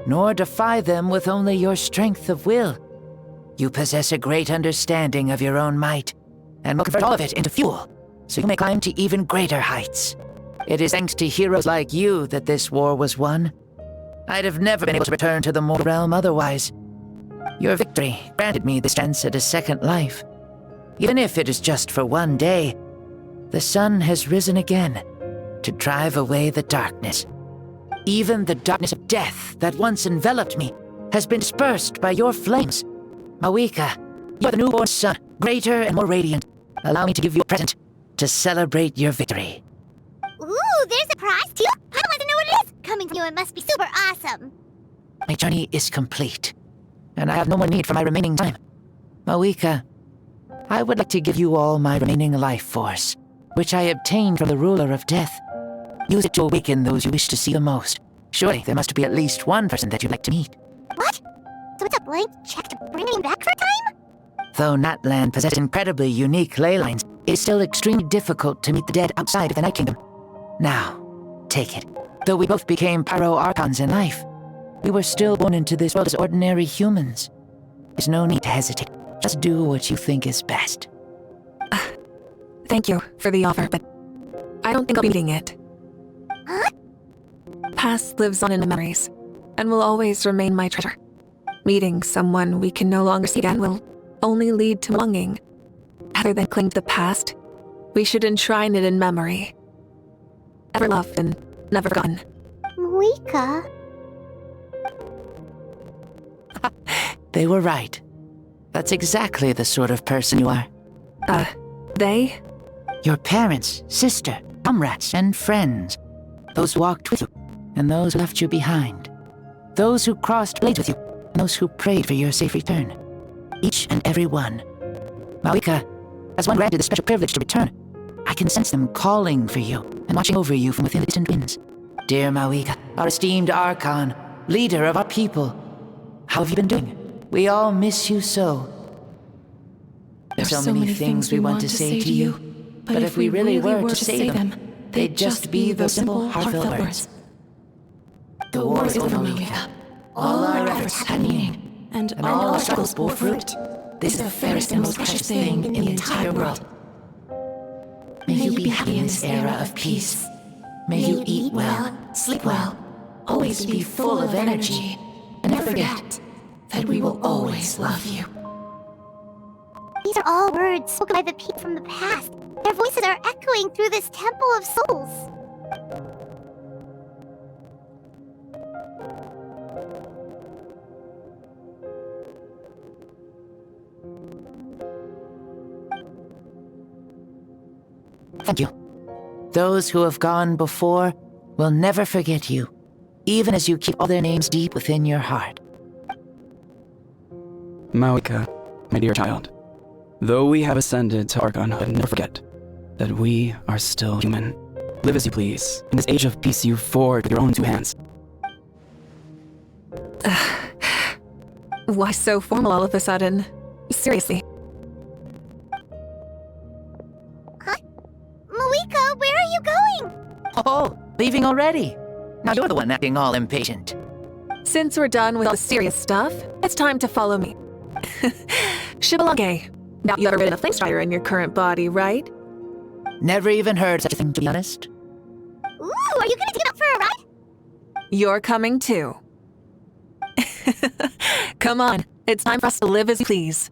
nor defy them with only your strength of will. You possess a great understanding of your own might, and will convert all of it into fuel, so you may climb to even greater heights. It is thanks to heroes like you that this war was won. I'd have never been able to return to the mortal realm otherwise. Your victory granted me the chance at a second life. Even if it is just for one day, the sun has risen again to drive away the darkness. Even the darkness of death that once enveloped me has been dispersed by your flames. Mavuika, you are the newborn sun, greater and more radiant. Allow me to give you a present to celebrate your victory. Ooh, there's a prize too? I want to know what it is! Coming from you, it must be super awesome! My journey is complete, and I have no more need for my remaining time. Mavuika, I would like to give you all my remaining life force, which I obtained from the ruler of death. Use it to awaken those you wish to see the most. Surely there must be at least one person that you'd like to meet. What? So it's a blank check to bring me back for a time? Though Natlan possesses incredibly unique ley lines, it is still extremely difficult to meet the dead outside of the Night Kingdom. Now, take it. Though we both became Pyro Archons in life, we were still born into this world as ordinary humans. There's no need to hesitate. Just do what you think is best. Thank you for the offer, but I don't think I'll be needing it. Huh? Past lives on in the memories, and will always remain my treasure. Meeting someone we can no longer see again will only lead to longing. Rather than cling to the past, we should enshrine it in memory. Ever loved and never forgotten. Mavuika? They were right. That's exactly the sort of person you are. They? Your parents, sister, comrades, and friends. Those who walked with you, and those who left you behind. Those who crossed blades with you, and those who prayed for your safe return. Each and every one. Mavuika, as one granted the special privilege to return, I can sense them calling for you and watching over you from within the distant winds. Dear Mavuika, our esteemed Archon, leader of our people, how have you been doing? We all miss you so. There's so many things we want to say to you, but if we really were to say them, they'd just be those simple, heartfelt words. The war is over, Mavuika. All our efforts had meaning, and all our struggles bore fruit. This is the fairest and most precious thing in the entire world. May you be happy in this era of peace. May you eat well, sleep well, always be full of energy, and never forget that we will always love you. These are all words spoken by the people from the past. Their voices are echoing through this Temple of Souls. Thank you. Those who have gone before will never forget you, even as you keep all their names deep within your heart. Mavuika, my dear child, though we have ascended to Archonhood, never forget that we are still human. Live as you please. In this age of peace you forged with your own two hands. Why so formal all of a sudden? Seriously. Huh? Mavuika, where are you going? Oh, leaving already? Now you're the one acting all impatient. Since we're done with all the serious stuff, it's time to follow me. Shibalange. Now you have rid of Flamestrider in your current body, right? Never even heard such a thing, to be honest. Ooh, are you gonna take it out for a ride? You're coming too. Come on, it's time for us to live as you please.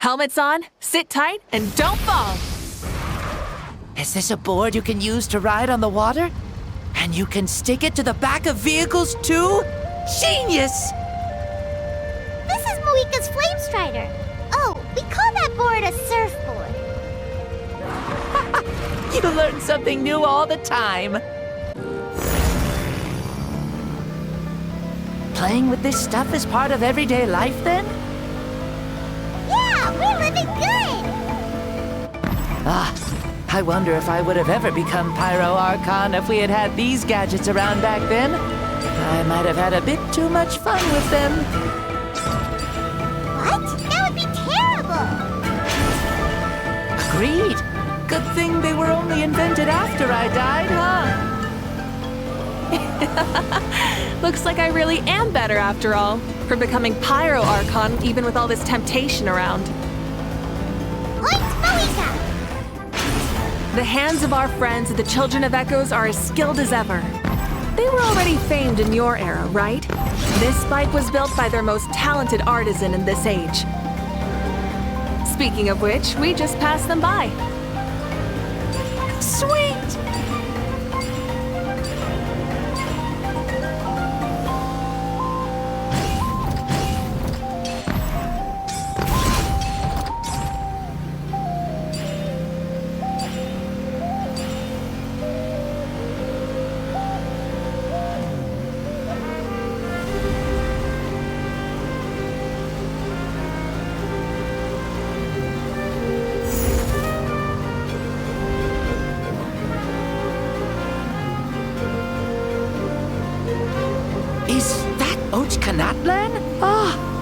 Helmets on, sit tight, and don't fall. Is this a board you can use to ride on the water? And you can stick it to the back of vehicles too? Genius! This is Mavuika's Flame Strider. Oh, we call that board a surfboard. You learn something new all the time. Playing with this stuff is part of everyday life then? Yeah, we're living good. I wonder if I would have ever become Pyro Archon if we had had these gadgets around back then. I might have had a bit too much fun with them. What? That would be terrible. Agreed. Good thing they were only invented after I died, huh? Looks like I really am better after all, for becoming Pyro Archon even with all this temptation around. The hands of our friends, the Children of Echoes, are as skilled as ever. They were already famed in your era, right? This bike was built by their most talented artisan in this age. Speaking of which, we just passed them by. Sweet!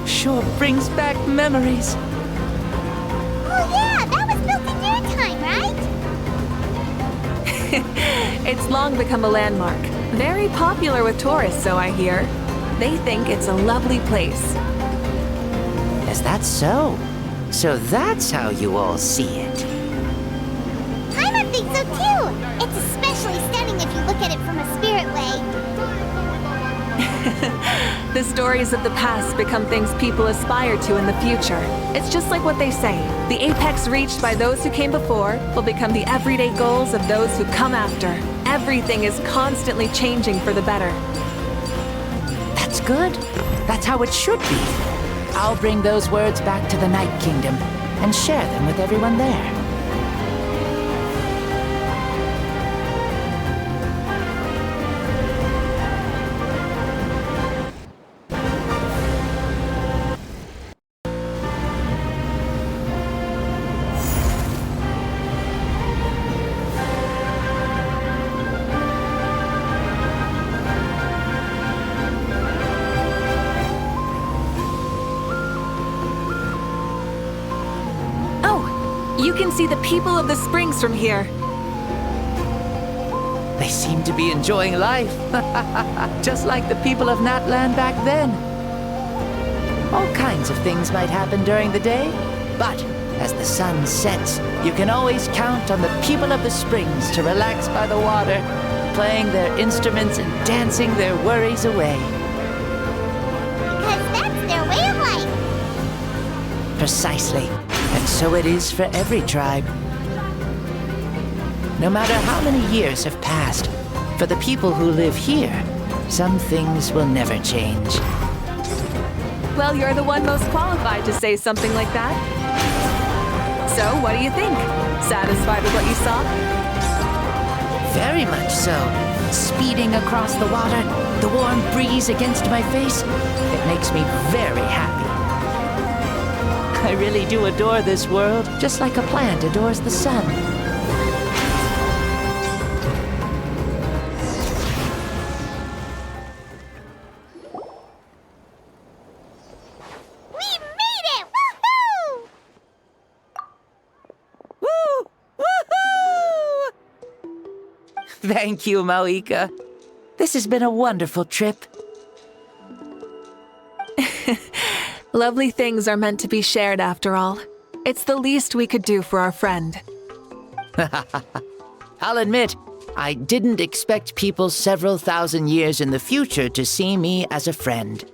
Sure brings back memories. Oh yeah, that was built in your time, right? It's long become a landmark. Very popular with tourists, so I hear. They think it's a lovely place. Is that so? So that's how you all see it. Paimon thinks so too. It's especially stunning if you look at it from a spirit way. The stories of the past become things people aspire to in the future. It's just like what they say. The apex reached by those who came before will become the everyday goals of those who come after. Everything is constantly changing for the better. That's good. That's how it should be. I'll bring those words back to the Night Kingdom and share them with everyone there. You can see the people of the springs from here. They seem to be enjoying life, just like the people of Natland back then. All kinds of things might happen during the day, but as the sun sets, you can always count on the people of the springs to relax by the water, playing their instruments and dancing their worries away. Because that's their way of life. Precisely. And so it is for every tribe. No matter how many years have passed, for the people who live here, some things will never change. Well, you're the one most qualified to say something like that. So, what do you think? Satisfied with what you saw? Very much so. Speeding across the water, the warm breeze against my face, it makes me very happy. I really do adore this world, just like a plant adores the sun. We made it! Woohoo! Woo! Woohoo! Thank you, Mavuika. This has been a wonderful trip. Lovely things are meant to be shared after all. It's the least we could do for our friend. I'll admit, I didn't expect people several thousand years in the future to see me as a friend.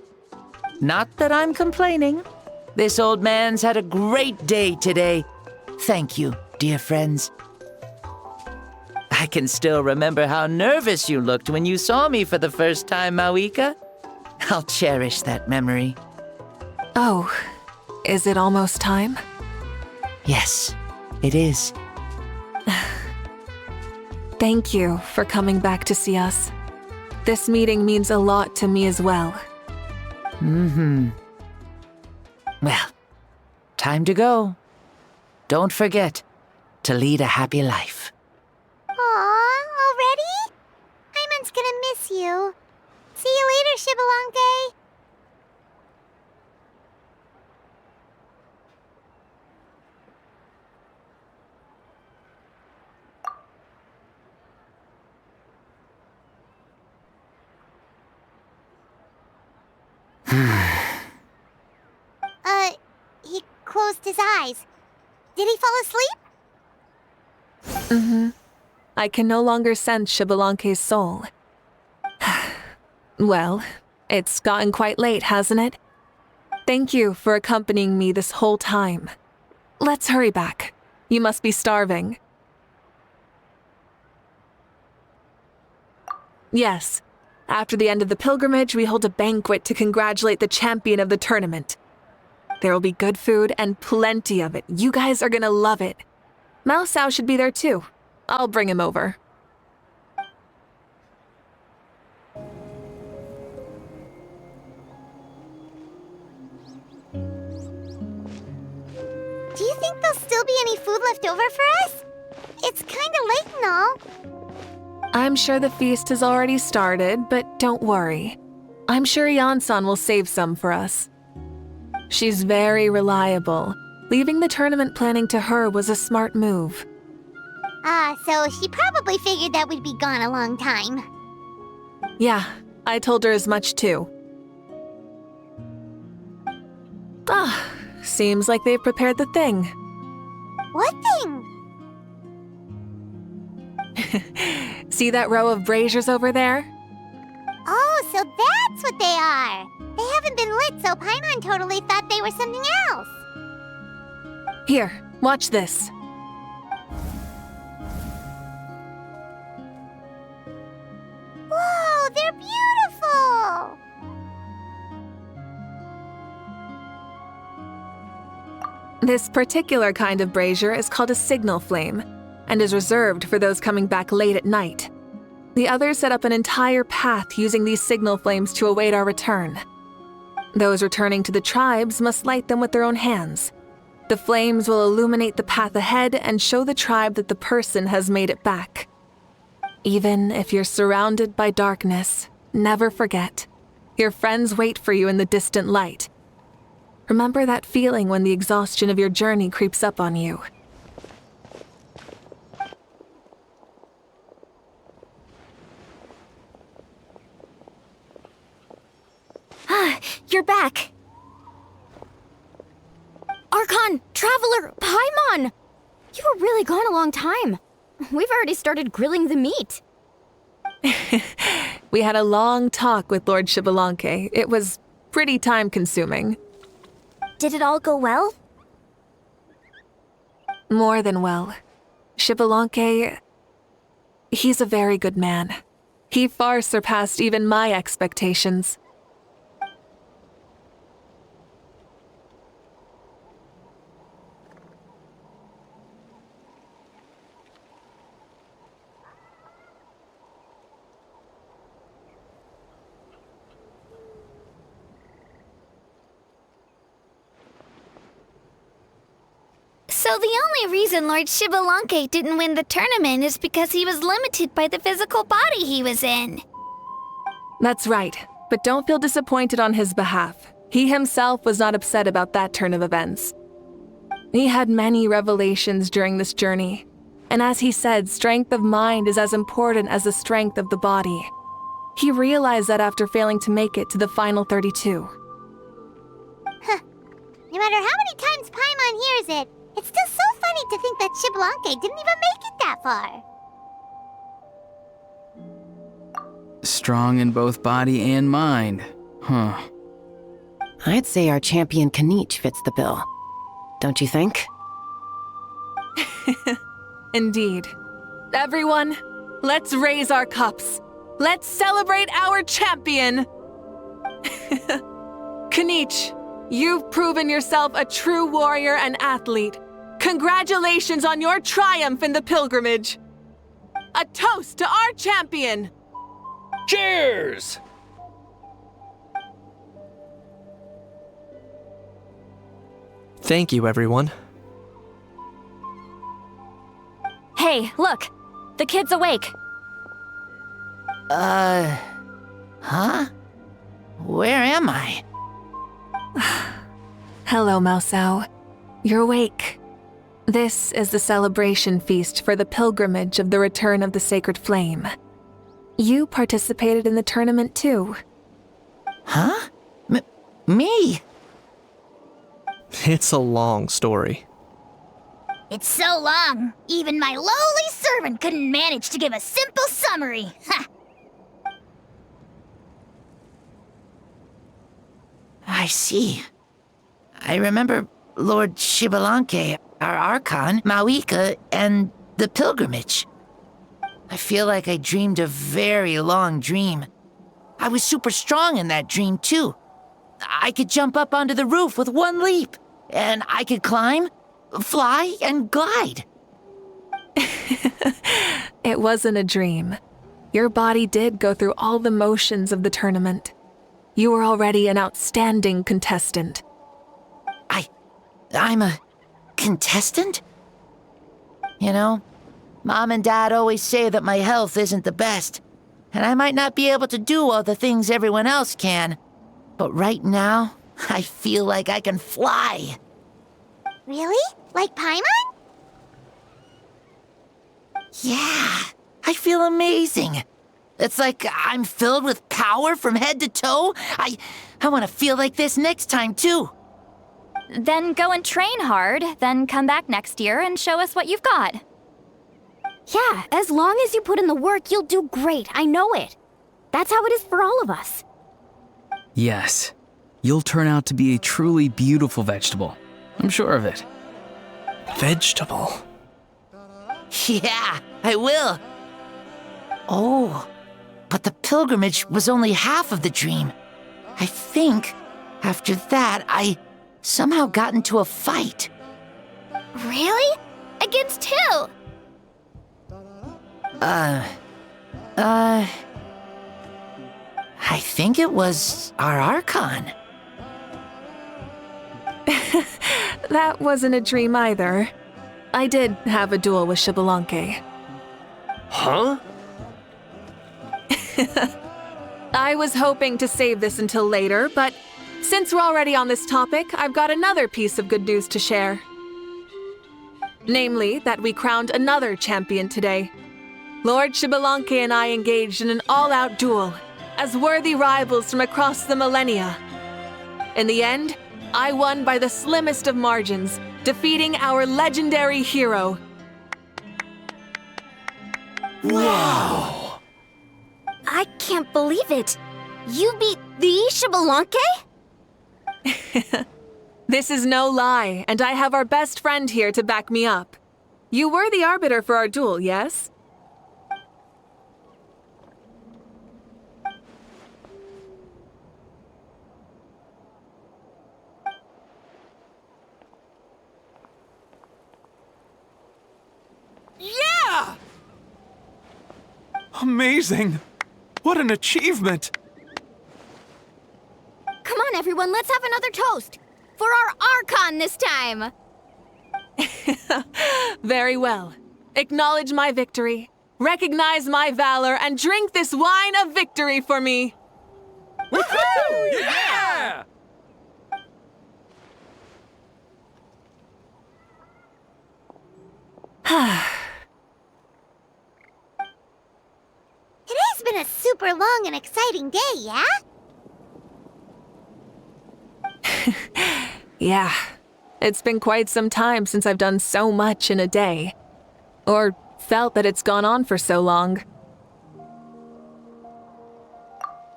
Not that I'm complaining. This old man's had a great day today. Thank you, dear friends. I can still remember how nervous you looked when you saw me for the first time, Mavuika. I'll cherish that memory. Oh, is it almost time? Yes, it is. Thank you for coming back to see us. This meeting means a lot to me as well. Well, time to go. Don't forget to lead a happy life. Aw, already? Paimon's gonna miss you. See you later, Shibalonke. He closed his eyes. Did he fall asleep? I can no longer sense Shibalonke's soul. Well, it's gotten quite late, hasn't it? Thank you for accompanying me this whole time. Let's hurry back. You must be starving. Yes. After the end of the pilgrimage, we hold a banquet to congratulate the champion of the tournament. There will be good food and plenty of it. You guys are gonna love it. Mao Sao should be there too. I'll bring him over. Do you think there'll still be any food left over for us? It's kinda late and all. I'm sure the feast has already started, but don't worry. I'm sure Iansan will save some for us. She's very reliable. Leaving the tournament planning to her was a smart move. So she probably figured that we'd be gone a long time. Yeah, I told her as much too. Seems like they've prepared the thing. What thing? See that row of braziers over there? Oh, so that's what they are. They haven't been lit, so Paimon totally thought they were something else. Here, watch this. Whoa, they're beautiful! This particular kind of brazier is called a signal flame, and is reserved for those coming back late at night. The others set up an entire path using these signal flames to await our return. Those returning to the tribes must light them with their own hands. The flames will illuminate the path ahead and show the tribe that the person has made it back. Even if you're surrounded by darkness, never forget. Your friends wait for you in the distant light. Remember that feeling when the exhaustion of your journey creeps up on you. You're back. Archon, Traveler, Paimon! You were really gone a long time. We've already started grilling the meat. We had a long talk with Lord Shibalonke. It was pretty time-consuming. Did it all go well? More than well. Shibalonke, he's a very good man. He far surpassed even my expectations. So the only reason Lord Shibalonke didn't win the tournament is because he was limited by the physical body he was in. That's right, but don't feel disappointed on his behalf. He himself was not upset about that turn of events. He had many revelations during this journey, and as he said, strength of mind is as important as the strength of the body. He realized that after failing to make it to the final 32. No matter how many times Paimon hears it, it's still so funny to think that Shibalonke didn't even make it that far. Strong in both body and mind, huh? I'd say our champion Kinich fits the bill. Don't you think? Indeed. Everyone, let's raise our cups. Let's celebrate our champion! Kinich, you've proven yourself a true warrior and athlete. Congratulations on your triumph in the pilgrimage. A toast to our champion! Cheers! Thank you, everyone. Hey, look! The kid's awake. Huh? Where am I? Hello, Maosao. You're awake. This is the celebration feast for the pilgrimage of the return of the sacred flame. You participated in the tournament too. Huh? Me? It's a long story. It's so long, even my lowly servant couldn't manage to give a simple summary. Ha! I see. I remember Lord Shibalanke, our Archon, Mavuika, and the pilgrimage. I feel like I dreamed a very long dream. I was super strong in that dream, too. I could jump up onto the roof with one leap, and I could climb, fly, and glide. It wasn't a dream. Your body did go through all the motions of the tournament. You were already an outstanding contestant. I'm a contestant? You know, Mom and Dad always say that my health isn't the best, and I might not be able to do all the things everyone else can. But right now, I feel like I can fly. Really? Like Paimon? Yeah, I feel amazing. It's like I'm filled with power from head to toe. I want to feel like this next time, too. Then go and train hard, then come back next year and show us what you've got. Yeah, as long as you put in the work, you'll do great. I know it. That's how it is for all of us. Yes, you'll turn out to be a truly beautiful vegetable. I'm sure of it. Vegetable? Yeah, I will. Oh, but the pilgrimage was only half of the dream. I think after that, I somehow got into a fight. Really? Against who? I think it was our Archon. That wasn't a dream either. I did have a duel with Shibalanke. Huh? I was hoping to save this until later, but since we're already on this topic, I've got another piece of good news to share. Namely, that we crowned another champion today. Lord Shibalanke and I engaged in an all-out duel, as worthy rivals from across the millennia. In the end, I won by the slimmest of margins, defeating our legendary hero. Wow! I can't believe it. You beat the Shibalanke? This is no lie, and I have our best friend here to back me up. You were the arbiter for our duel, yes? Yeah! Amazing! What an achievement! Come on, everyone, let's have another toast. For our Archon this time. Very well. Acknowledge my victory, recognize my valor, and drink this wine of victory for me. Woohoo! Yeah! Today's been a super long and exciting day, yeah? Yeah, it's been quite some time since I've done so much in a day. Or felt that it's gone on for so long.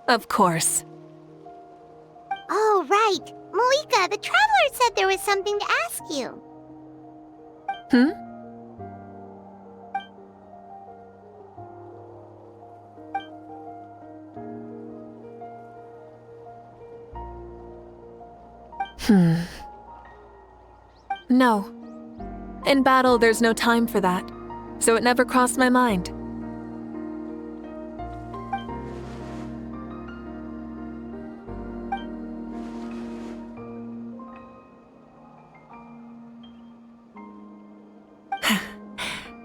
Of course. Oh, right. Mavuika, the Traveler said there was something to ask you. No. In battle, there's no time for that, so it never crossed my mind.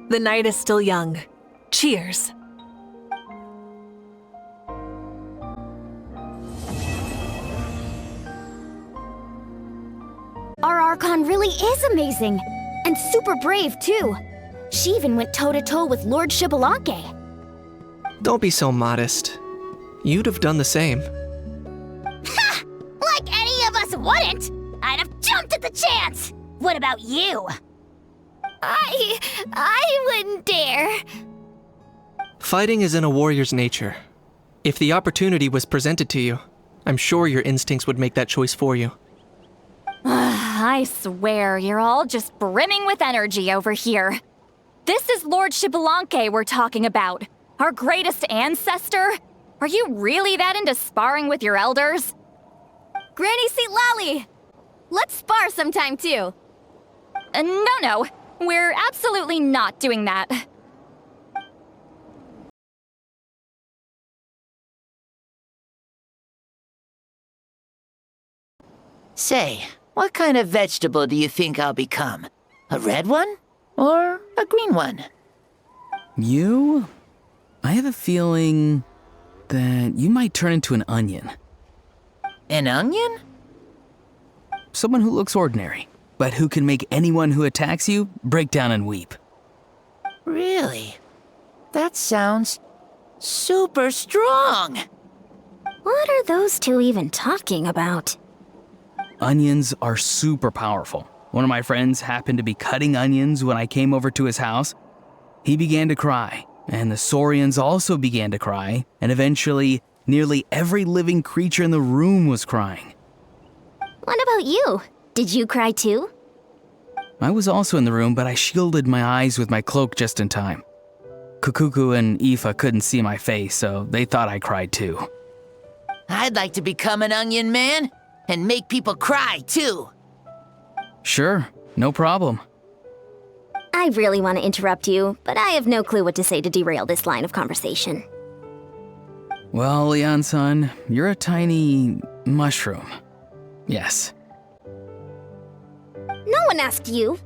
The night is still young. Cheers. Our Archon really is amazing. And super brave, too. She even went toe-to-toe with Lord Xbalanque. Don't be so modest. You'd have done the same. Ha! Like any of us wouldn't! I'd have jumped at the chance! What about you? I wouldn't dare. Fighting is in a warrior's nature. If the opportunity was presented to you, I'm sure your instincts would make that choice for you. I swear, you're all just brimming with energy over here. This is Lord Xbalanque we're talking about. Our greatest ancestor? Are you really that into sparring with your elders? Granny Seatlali! Let's spar sometime, too. No. We're absolutely not doing that. Say, what kind of vegetable do you think I'll become? A red one? Or a green one? You? I have a feeling that you might turn into an onion. An onion? Someone who looks ordinary, but who can make anyone who attacks you break down and weep. Really? That sounds super strong. What are those two even talking about? Onions are super powerful. One of my friends happened to be cutting onions when I came over to his house. He began to cry, and the Saurians also began to cry, and eventually, nearly every living creature in the room was crying. What about you? Did you cry too? I was also in the room, but I shielded my eyes with my cloak just in time. Kukuku and Aoife couldn't see my face, so they thought I cried too. I'd like to become an onion man and make people cry too. Sure, no problem. I really want to interrupt you, but I have no clue what to say to derail this line of conversation. Well, Iansan, you're a tiny mushroom. Yes. No one asked you.